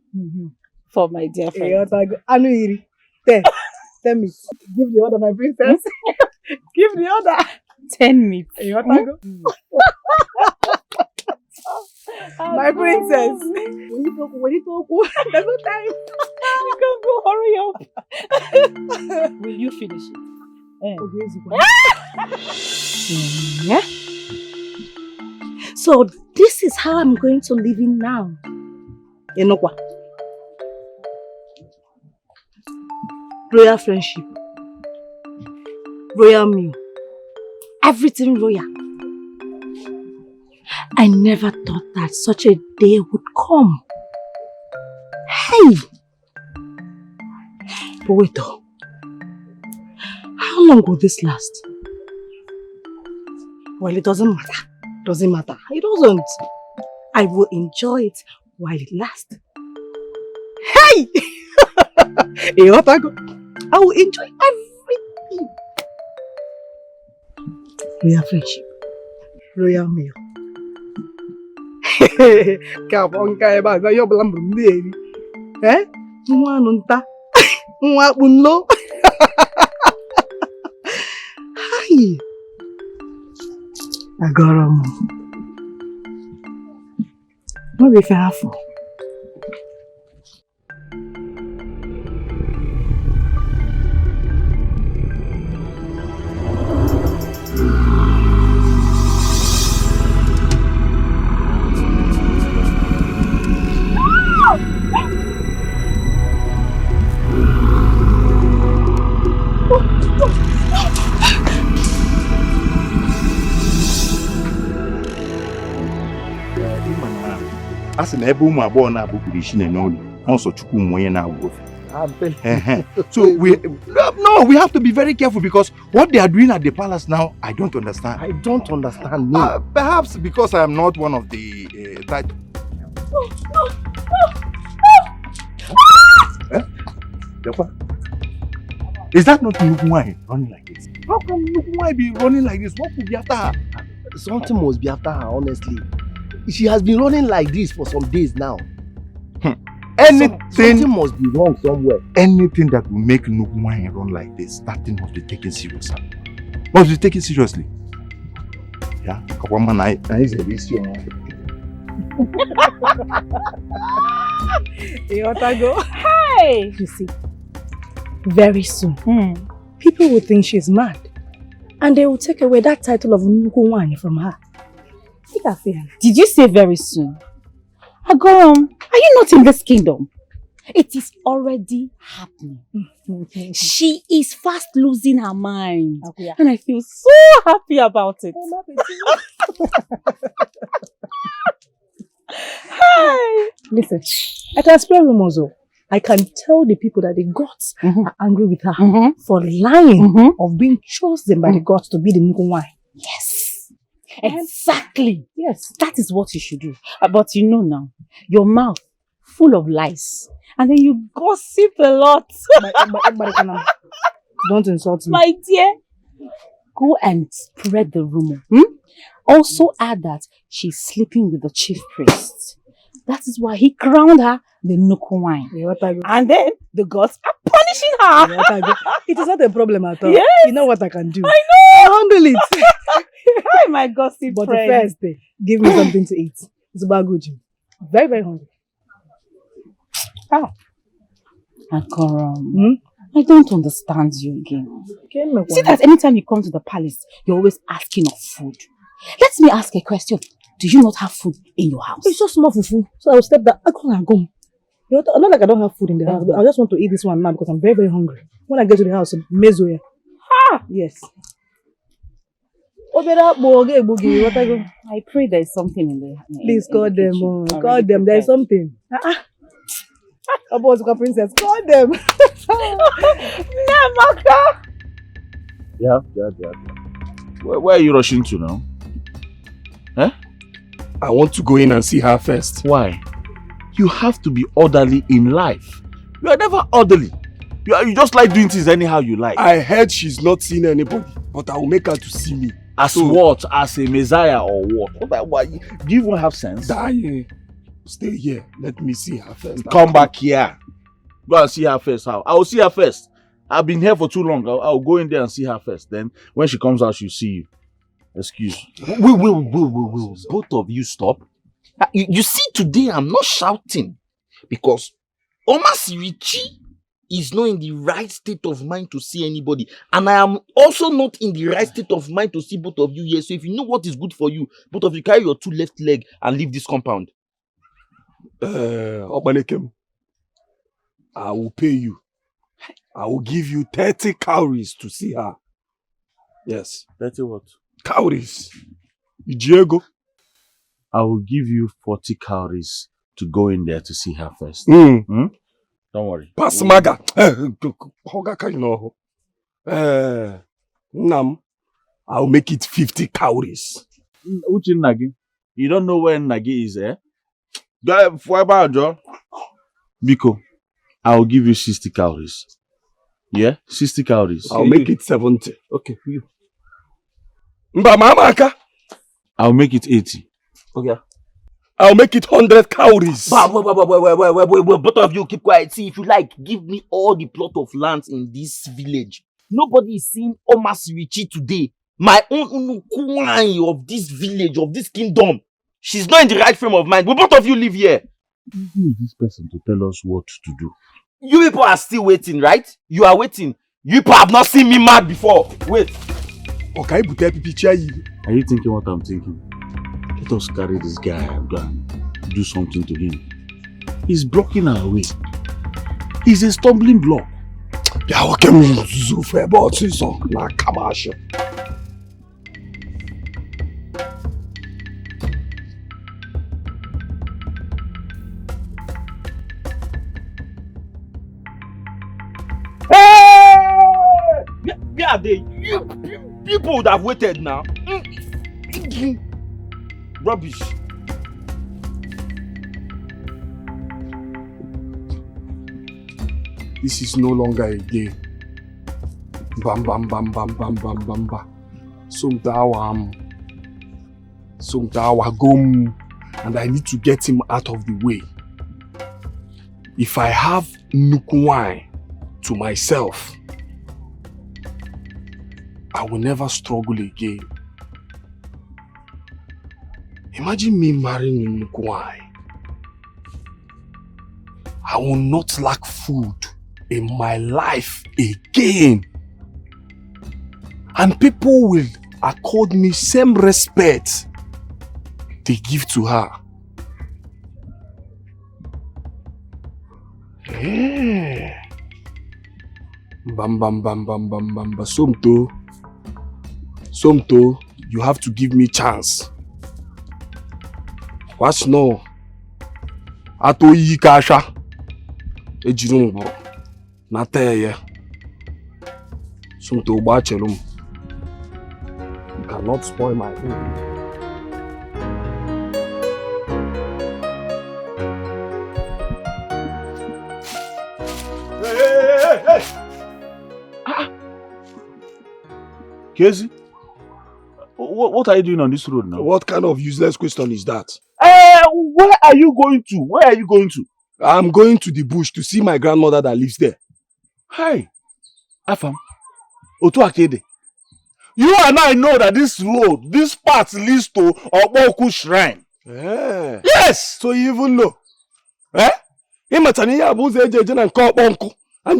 for my dear friend. Anuiri. 10 minutes. Give the order, my princess. Give the order. 10 minutes. My princess. When you talk, there's no time. You can go, hurry up. Will you finish it? Yeah. So this is how I'm going to live in now. Enokwa. Royal friendship. Royal meal. Everything royal. I never thought that such a day would come. Hey! But wait though. How long will this last? Well, it doesn't matter. Doesn't matter. It doesn't. I will enjoy it while it lasts. Hey! I will enjoy everything. Royal friendship. Royal meal. Kapon kaya ba yo blam brum di. Nwa nunta. Nwa bunlo. Hi. Agora. Mo be fearful. As an able my born abu in only also chukum na So we have to be very careful because what they are doing at the palace now, I don't understand. I don't understand. Perhaps because I am not one of the that. Is that not Nukumai running like this? How can Nukumai be running like this? What could be after her? Something must be after her, honestly. She has been running like this for some days now. Something must be wrong somewhere. Anything that will make Nukumai run like this, that thing must be taken seriously. Must be taken seriously. Yeah? Hey! You see, very soon, people will think she's mad. And they will take away that title of Nukuwani from her. Did you say very soon? Agorom, are you not in this kingdom? It is already happening. She is fast losing her mind. Okay. And I feel so happy about it. Hi. Listen, I can spare rumors. I can tell the people that the gods are angry with her for lying of being chosen by the gods to be the Nukunwai. Yes. Exactly. Yes. That is what you should do. But you know now, your mouth full of lies. And then you gossip a lot. Don't insult me. My dear, go and spread the rumor. Also add that she's sleeping with the chief priest. That is why he crowned her the Nukunwai. And then the gods are punishing her. It is not a problem at all. Yes. You know what I can do. I know. I'll handle it. Hi, my gossip But friend. first, give me something to eat. It's about good. Very, very hungry. How? Akorom, I don't understand you again. See that anytime you come to the palace, you're always asking of food. Let me ask a question. Do you not have food in your house? It's just small fufu. So I'll step that. I can't go. You know, not like I don't have food in the house, but I just want to eat this one now because I'm very, very hungry. When I get to the house, mezoya. Yes. I pray there is something in there. Please call them. Call them. There is something. About princess. Call them. Namaka. Yeah. Where are you rushing to now? Huh? I want to go in and see her first. Why? You have to be orderly in life. You are never orderly. You just like doing things anyhow you like. I heard she's not seen anybody, but I will make her to see me. As what? As a messiah or what? What? Do you even have sense? Stay here. Let me see her first. Come back here. Go and see her first. How? I will see her first. I've been here for too long. I'll go in there and see her first. Then when she comes out, she'll see you. Excuse. Will both of you stop? You see, today I'm not shouting because OMASIRI is not in the right state of mind to see anybody, and I am also not in the right state of mind to see both of you here. So if you know what is good for you, both of you carry your two left leg and leave this compound. Obanekem, I will pay you. I will give you 30 cowries to see her. Yes. 30 what? Cowries. Diego. I will give you 40 cowries to go in there to see her first. Don't worry. Pasmaga. Nam. I'll make it 50 cowries. Uchi Nagi. You don't know where Nagi is, eh? Biko, I will give you 60 cowries. Yeah? 60 cowries. I'll make it 70. Okay, for you. I'll make it 80. Okay. I'll make it 100 cowries. Wait, both of you keep quiet. See, if you like, give me all the plot of lands in this village. Nobody is seeing OMASIRI today. My own Unukuwai of this village, of this kingdom. She's not in the right frame of mind. Will both of you live here? Who is this person to tell us what to do? You people are still waiting, right? You are waiting. You people have not seen me mad before. Wait. Okay, are you thinking what I'm thinking? Let us carry this guy and go and do something to him. He's blocking our way. He's a stumbling block. Where are they? You people would have waited now. Rubbish. This is no longer a game. Bam bam bam bam bam bam bam bam. Sumtawa gum, and I need to get him out of the way. If I have Nukunwai to myself, I will never struggle again. Imagine me marrying Nukunwai. I will not lack food in my life again. And people will accord me same respect they give to her. Eh? Bam. Somto, you have to give me chance. What's no? Ato yi kasha. Ejirungo. Na teye. Somto bachelum. You cannot spoil my own. Hey! Casey, what are you doing on this road now? What kind of useless question is that? Where are you going to? Where are you going to? I'm going to the bush to see my grandmother that lives there. Hi, Afam, Otu Akede. You and I know that this road, this path leads to Oboku Shrine. Yes! So you even know? And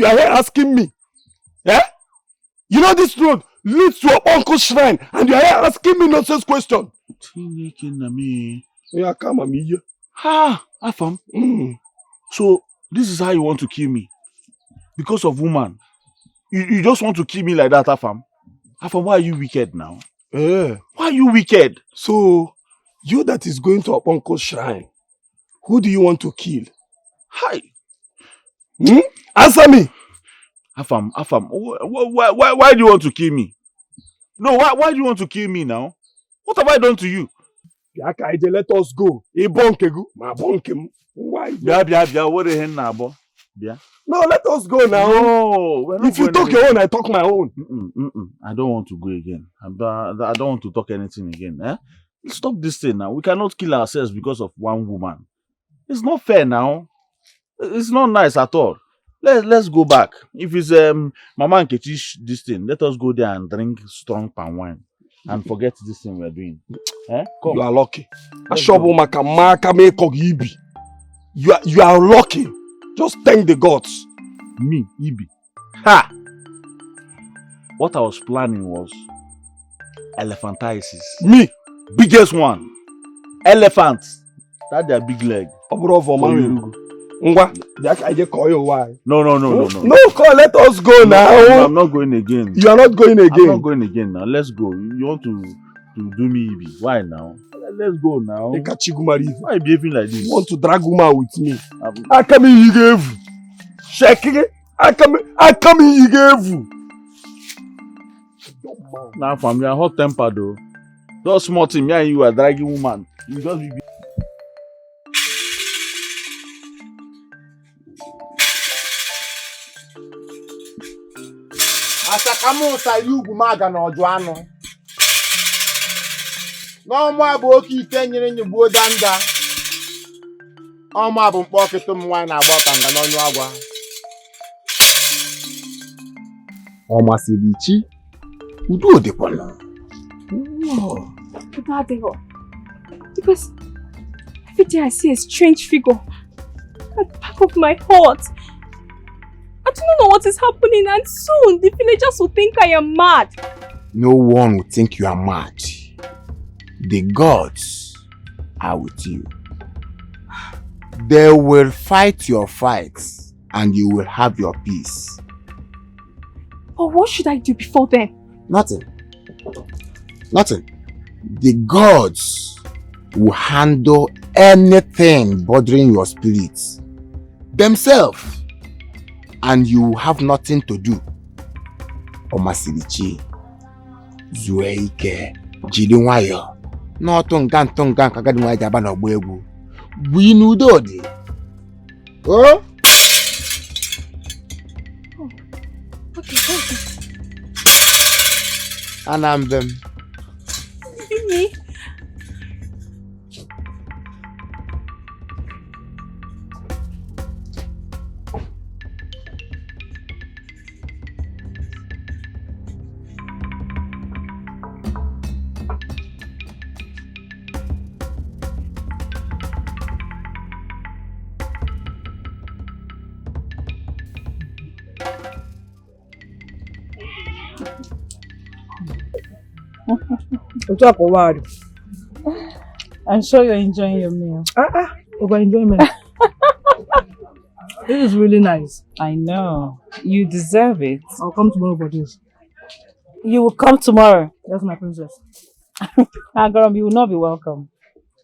you are here asking me? You know this road leads to Oboku Shrine and you are here asking me nonsense question? Yeah, come on, me. Afam. So, this is how you want to kill me? Because of woman? You just want to kill me like that, Afam? Afam, why are you wicked now? Why are you wicked? So, you that is going to Oboku Shrine, who do you want to kill? Hi. Answer me. Afam, why do you want to kill me? No, why do you want to kill me now? What have I done to you? Let us go. Why? No, let us go now. No, if you talk your own, I talk my own. I don't want to go again. I don't want to talk anything again. Stop this thing now. We cannot kill ourselves because of one woman. It's not fair now. It's not nice at all. Let's go back. If it's Mama and Ketish this thing, let us go there and drink strong palm wine and forget this thing we're doing. Come. You are lucky. You are lucky. Just thank the gods. Me, Ibi. Ha! What I was planning was elephantiasis. Me, biggest one. Elephants. That's their big leg. No, call, let us go now. No, I'm not going again. You are not going again. I'm not going again now. Let's go. You want to do me Ibi? Why now? Let's go now. Why are you behaving like this? You want to drag woman with me? I come in, you gave. Check it. I come in, you gave. Now, fam, you are hot tempered though. Those small thing, me and you are dragging woman. You just be. Asakamusa yugu maga na ọjụ anụ. N'ọmụ bụ oke ite nyere nyegbuo danda. Ọmụ bụ mkpọ kịtụ m nwaanyị na-agba ọkanga n'ọnụ agwa. OMASIRI chi. Udo dịkwana. Because every day I see a strange figure at the back of my heart. I do not know what is happening, and soon the villagers will think I am mad. No one will think you are mad. The gods are with you. They will fight your fights and you will have your peace. But what should I do before then? Nothing. The gods will handle anything bothering your spirits themselves. And you have nothing to do. OMASIRI chi. Zue ike. Jiri nwayọ. N'ọtụ nga ka agadi nwaanyị ji aba n'ọgbọ egwu. Gbuyi n'udo dị. Oh? Okay, thank you. Anambem. Me? I'm sure you're enjoying your meal. Over enjoyment. This is really nice. I know. You deserve it. I'll come tomorrow for this. You will come tomorrow. That's my princess. Agaram, you will not be welcome.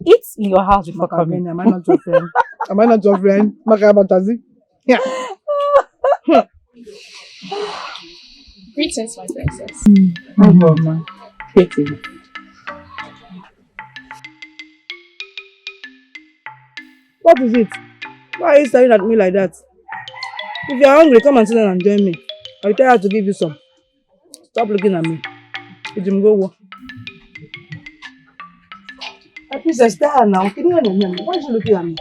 Eat in your house before coming. Am I not your friend? Am I not your friend? Makabatazi? Yeah. Greetings, my princess. Mama. Greetings. What is it? Why are you staring at me like that? If you're hungry, come and sit down and join me. I'll tell her to give you some. Stop looking at me. Let him go. My princess, tell her now. Why is she looking at me?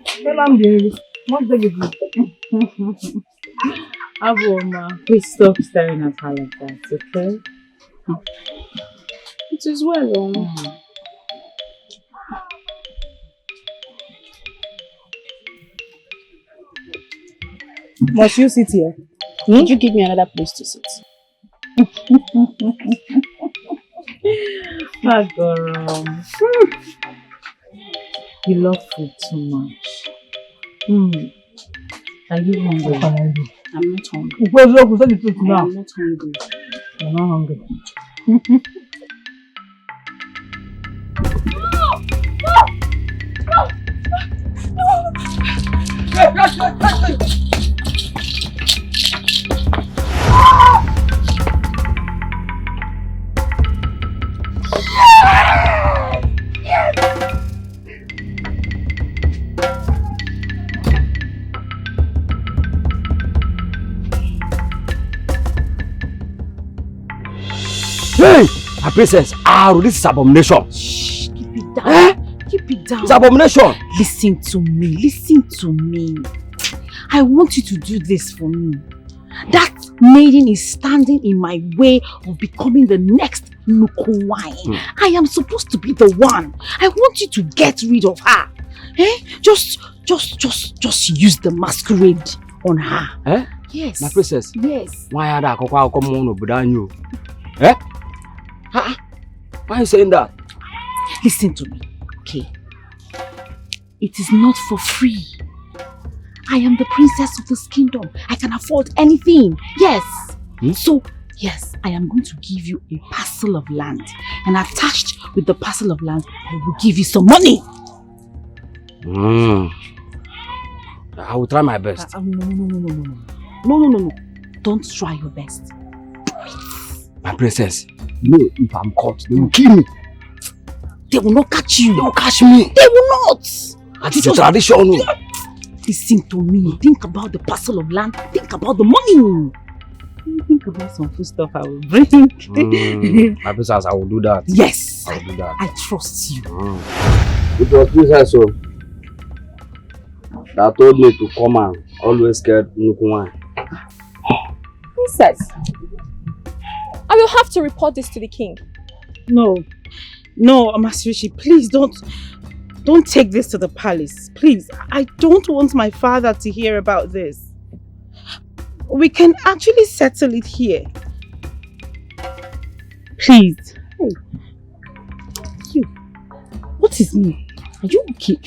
Tell her I'm doing it. What do you do? Aboma, please stop staring at her like that, okay? It is well, Must you sit here? Did you give me another place to sit? Agaram. You love food too much. Are you hungry? I'm not hungry. Say the truth now. I'm not hungry. You're not hungry. Hey, my princess, this is abomination. Shh, keep it down. Keep it down. It's abomination. Listen to me. Listen to me. I want you to do this for me. That maiden is standing in my way of becoming the next Nukuwai. I am supposed to be the one. I want you to get rid of her. Just use the masquerade on her. Yes. My princess. Yes. Why are you Why are you saying that? Listen to me, okay? It is not for free. I am the princess of this kingdom. I can afford anything. Yes. So, yes, I am going to give you a parcel of land. And attached with the parcel of land, I will give you some money. I will try my best. No. Don't try your best. My princess, if I'm caught, they will kill me. They will not catch you. They will catch me. They will not. That is a tradition. Listen to me. Think about the parcel of land. Think about the money. Think about some food stuff I will bring. My princess, I will do that. Yes. I will do that. I trust you. It was princess that told me to come and always get Nukuwan. Princess, I will have to report this to the king. No, OMASIRI, please don't take this to the palace. Please, I don't want my father to hear about this. We can actually settle it here. Please. Hey. You. What is me? Are you okay?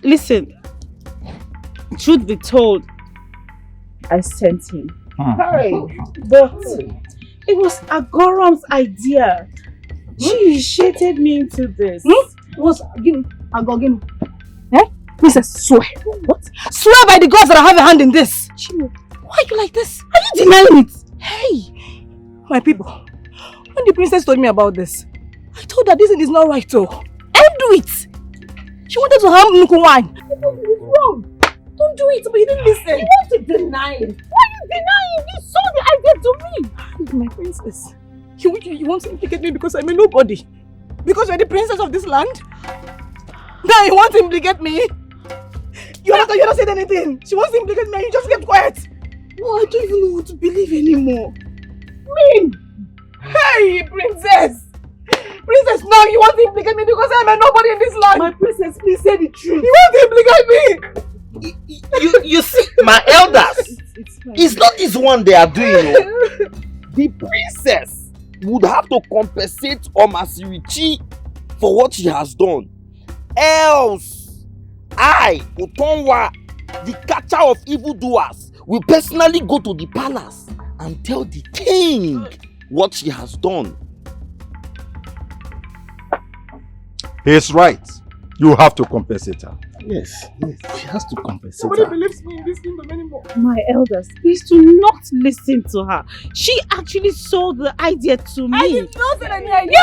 Listen, truth be told, I sent him. Hey. But it was Agoram's idea. She initiated me into this. Princess, swear. What? Swear by the gods that I have a hand in this. Chimo, why are you like this? Are you denying it? Hey! My people, when the princess told me about this, I told her this is not right though. I'll do it. She wanted to harm Nukuwan. It's wrong. Don't do it, but you didn't listen. You want to deny it. Why are you denying? You sold the idea to me. My princess, you want to implicate me because I'm a nobody? Because you're the princess of this land? Now you want to implicate me? You not said anything. She wants to implicate me and you just kept quiet. Oh, I don't even know what to believe anymore. Me? Hey, princess! Princess, now you want to implicate me because I'm a nobody in this land. My princess, please say the truth. You want to implicate me? You see, my elders, it's not this one they are doing. The princess would have to compensate OMASIRI for what she has done. Else, I, Otonwa, the catcher of evildoers, will personally go to the palace and tell the king what she has done. He's right. You have to compensate her. Yes, she has to compensate Nobody her. believes me in this kingdom anymore. My elders, please do not listen to her. She actually sold the idea to me. I did not say any idea.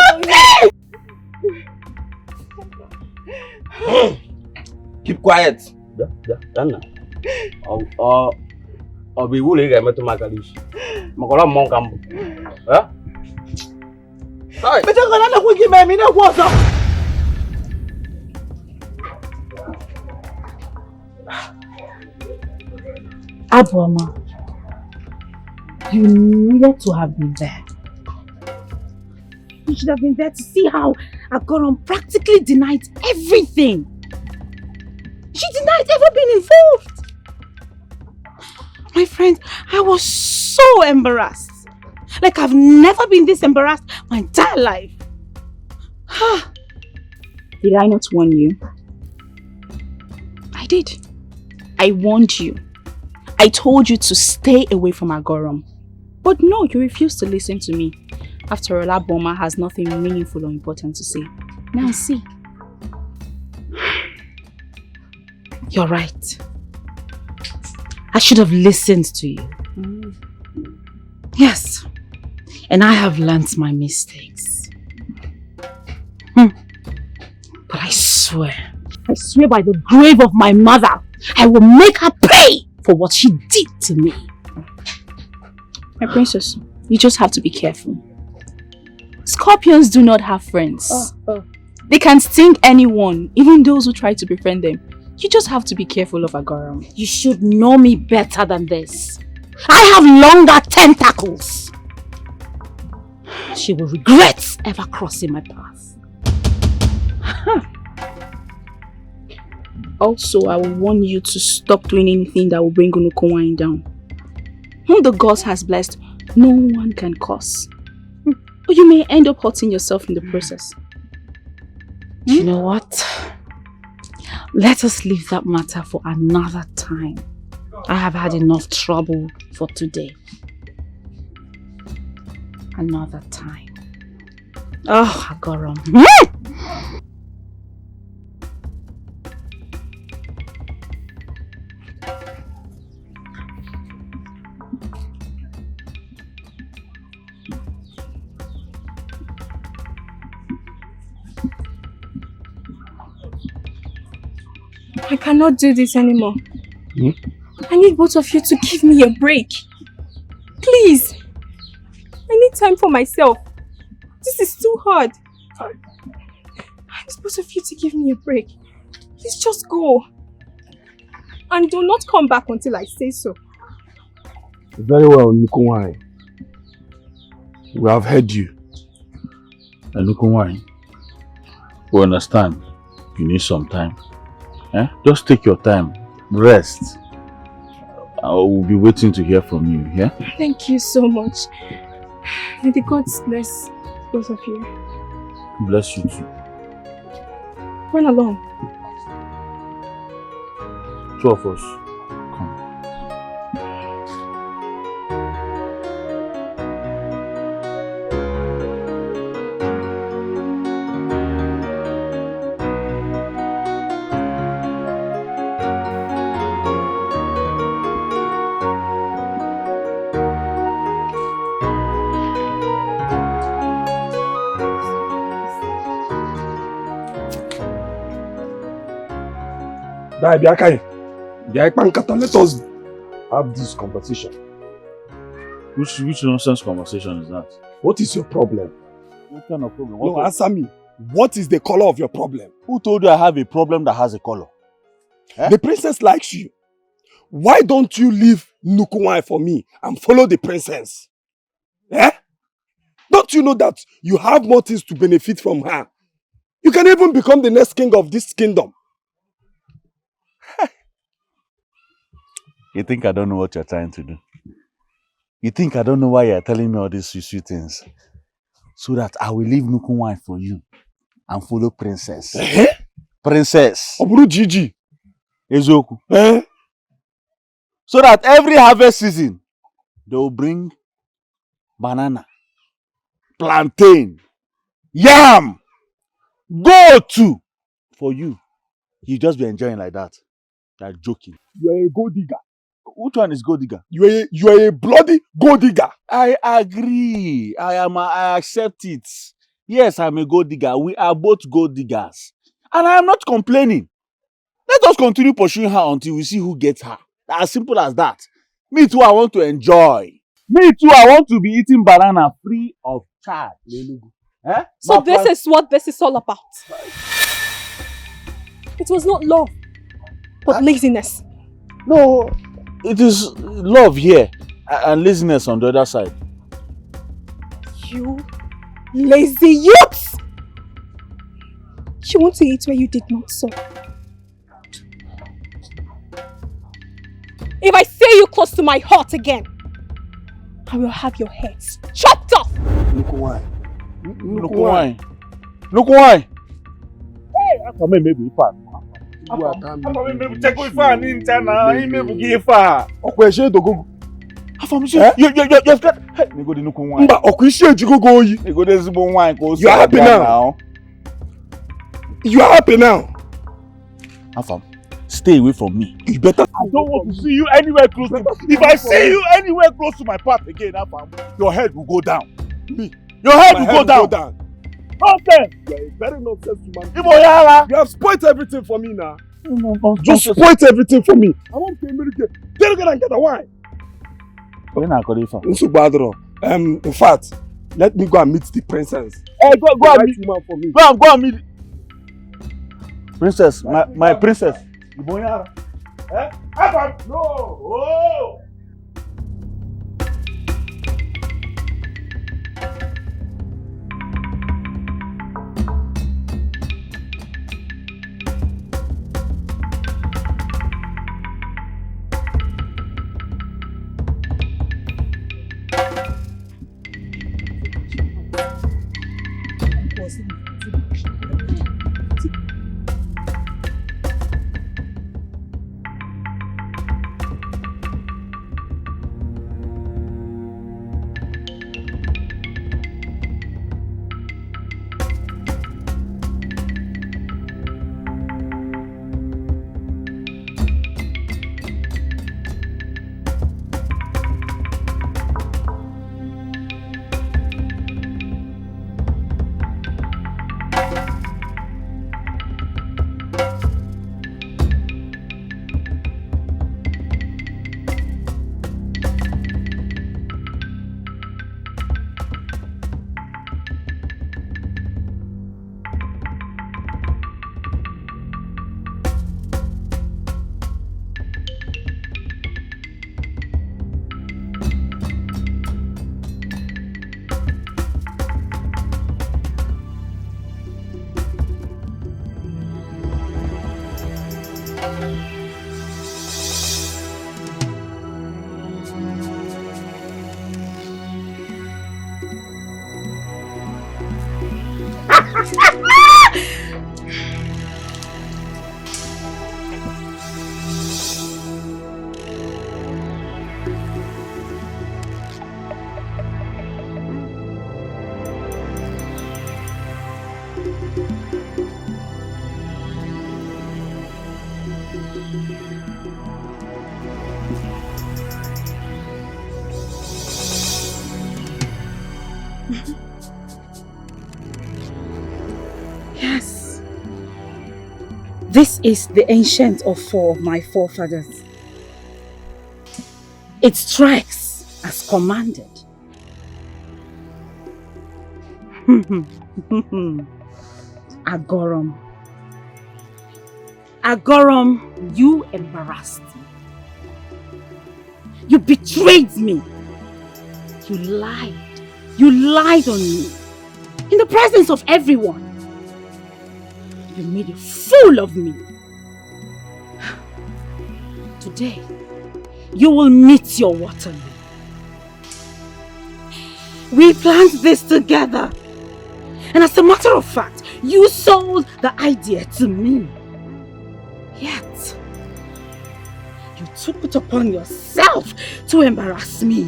Keep quiet. Dana. Ọ bụ iwu na ị ga-emetụ m aka n'isi. Maka ọla mmụọ ka m bụ. Mechaa ka na-ekwu gị mee m na-ekwu ọzọ. Abuoma, you needed to have been there. You should have been there to see how Agoron practically denied everything. She denied ever being involved. My friend, I was so embarrassed. Like I've never been this embarrassed my entire life. Did I not warn you? I did. I warned you. I told you to stay away from Agoron. But no, you refused to listen to me. After all, Abuoma has nothing meaningful or important to say. Now see. You're right. I should have listened to you. Yes. And I have learnt my mistakes. But I swear by the grave of my mother, I will make her pay for what she did to me. My princess, you just have to be careful. Scorpions do not have friends. They can sting anyone, even those who try to befriend them. You just have to be careful of Agoron. You should know me better than this. I have longer tentacles. She will regret ever crossing my path. Also, I will warn you to stop doing anything that will bring Onukowan down. Whom the gods has blessed, no one can curse. Or you may end up hurting yourself in the process. You know what? Let us leave that matter for another time. I have had enough trouble for today. Another time. Oh, Agoron. I cannot do this anymore. I need both of you to give me a break. Please. I need time for myself. This is too hard. I need both of you to give me a break. Please just go. And do not come back until I say so. Very well, Nukunwai. We have heard you. Nukunwai, we understand. You need some time. Just take your time. Rest. I will be waiting to hear from you, yeah? Thank you so much. May the gods bless both of you. Bless you too. Run along. Two of us. Let us have this conversation. Which nonsense conversation is that? What is your problem? What kind of problem? No, answer me. What is the color of your problem? Who told you I have a problem that has a color? The princess likes you. Why don't you leave Nukunwai for me and follow the princess? Don't you know that you have more things to benefit from her? You can even become the next king of this kingdom. You think I don't know what you're trying to do? You think I don't know why you're telling me all these sweet things? So that I will leave Nukunwai for you and follow princess. Princess. Oburu Gigi. Ezoku. Eh? So that every harvest season, they will bring banana, plantain, yam, goat for you. You just be enjoying like that. You're joking. You are a gold digger. Which one is gold digger? You are a bloody gold digger. I agree. I accept it. Yes, I'm a gold digger. We are both gold diggers. And I am not complaining. Let us continue pursuing her until we see who gets her. As simple as that. Me too, I want to enjoy. Me too, I want to be eating banana free of charge. Eh? So this is what this is all about. It was not love, but laziness. No, it is love here and laziness on the other side. You lazy youths! You want to eat where you did not sow. If I see you close to my heart again, I will have your heads chopped off. Look why. Look why. Look why. Hey, I come maybe far. I come maybe check with far in China. Maybe give far. Okweshe dogogo. You scared? Hey, you go the look wine. Mba, okweshe jigogo yi. You go the zibo wine. You are happy now. You are happy now. Afam, stay away from me. You better. I don't want to see you anywhere close to me. If I see you anywhere close to my path again, Afam, your head will go down. Me. Your head will go down. Nonsense. You are a very nonsense man. You have spoiled everything for me now. Just spoiled everything for me. I want to America. Get and get a wine. In fact, let me go and meet the princess. Hey, go and meet woman for me. Go and meet. Princess, my princess. Eh? No. Oh. Yes. This is the ancient of four of my forefathers. It strikes as commanded. Agorom. Agorom, you embarrassed me. You betrayed me. You lied. You lied on me. In the presence of everyone. You made a fool of me. Today, you will meet your Waterloo. We planned this together. And as a matter of fact, you sold the idea to me. Yet, You took it upon yourself to embarrass me,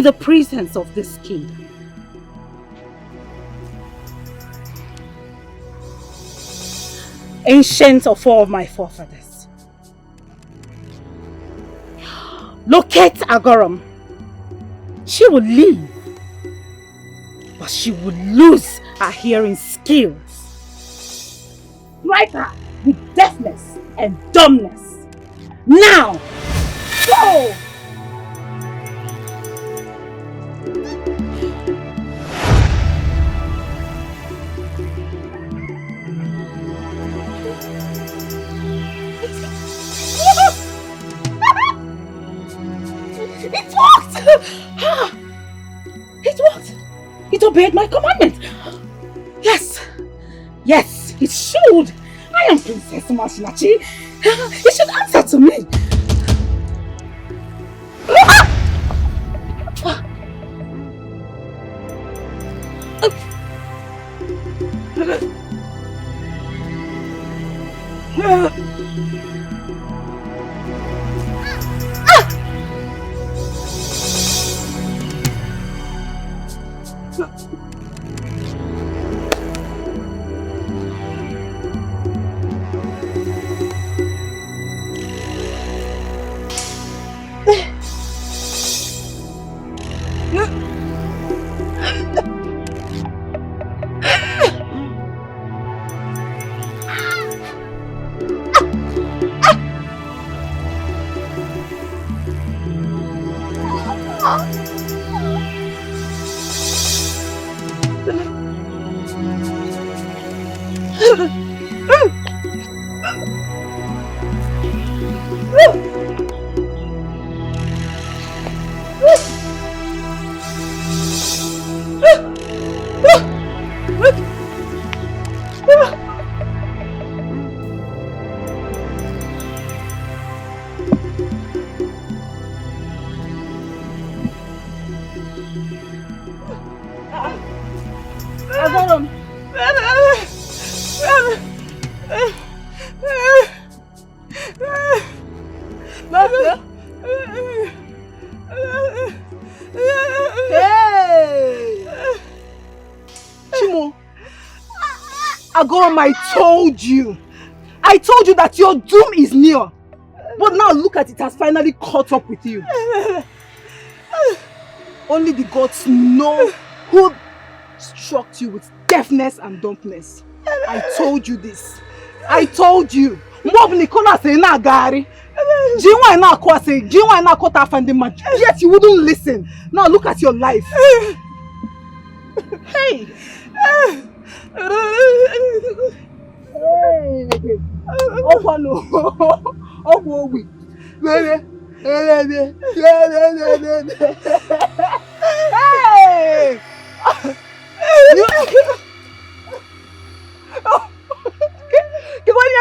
the princess of this kingdom. Ancient of all of my forefathers. Locate Agoram. She will live, but she will lose her hearing skills. Strike her with deafness and dumbness. Now! Go! It worked! It worked! It obeyed my commandment! Yes! Yes, it should! I am Princess Masinachi! It should answer to me! Agoram, I told you that your doom is near. But now look at it has finally caught up with you. Only the gods know who struck you with deafness and dumbness. I told you this. I told you. Mob Nicola say na gari. Jinwa na kwa say Jinwa na kota fandi ma. Yet you wouldn't listen. Now look at your life. Hey. Okwano. Okwowi. Hey!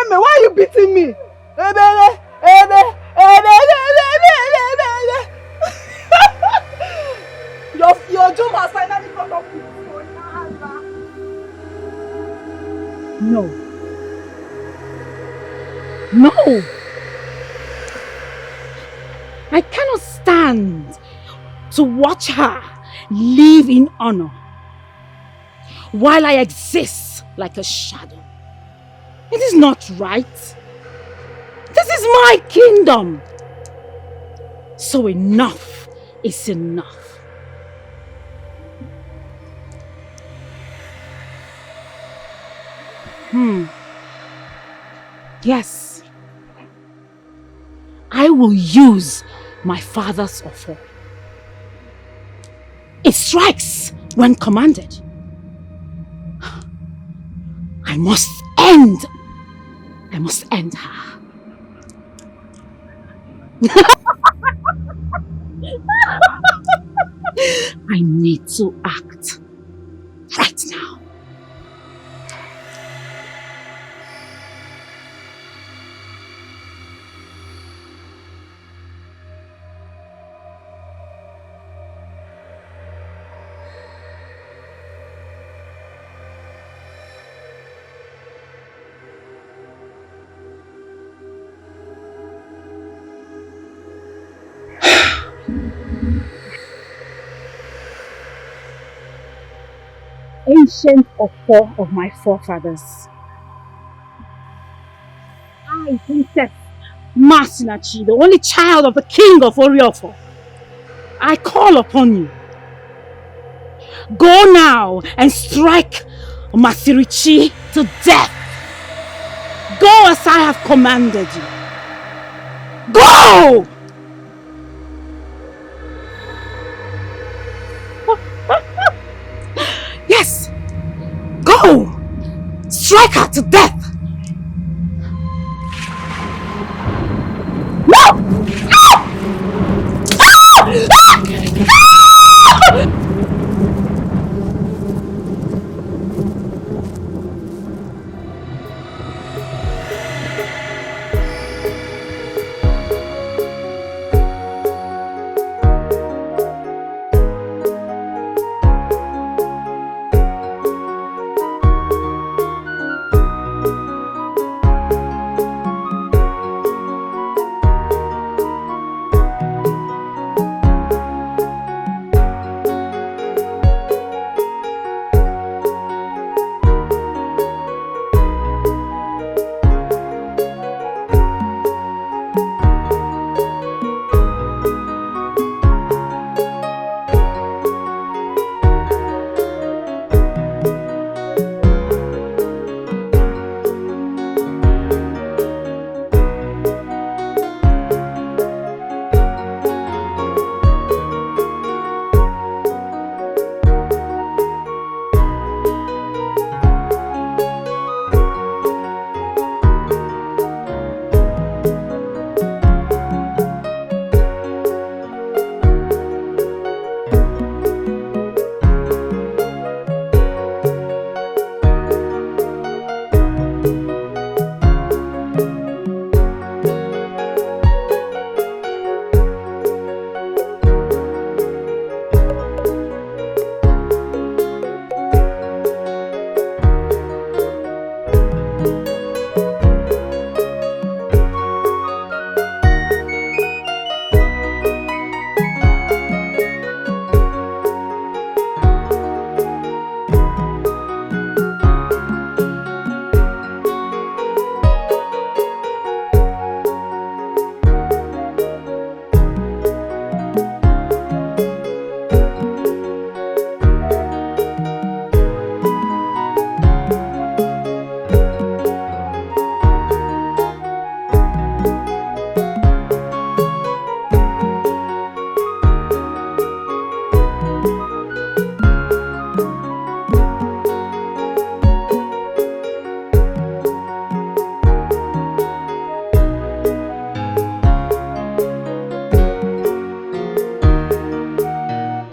Why are you beating me? Your doom has finally caught up with you. No. No! I cannot stand to watch her live in honor while I exist like a shadow. It is not right. This is my kingdom. So enough is enough. Yes. I will use my father's offer. It strikes when commanded. I must end her. I need to act right now. ancient of four of my forefathers. I, Princess Masinachi, the only child of the king of Oriofo, I call upon you. Go now and strike Masirichi to death. Go as I have commanded you. Go! Yes! Go! Strike her to death! No! No! Ah! Ah! Ah!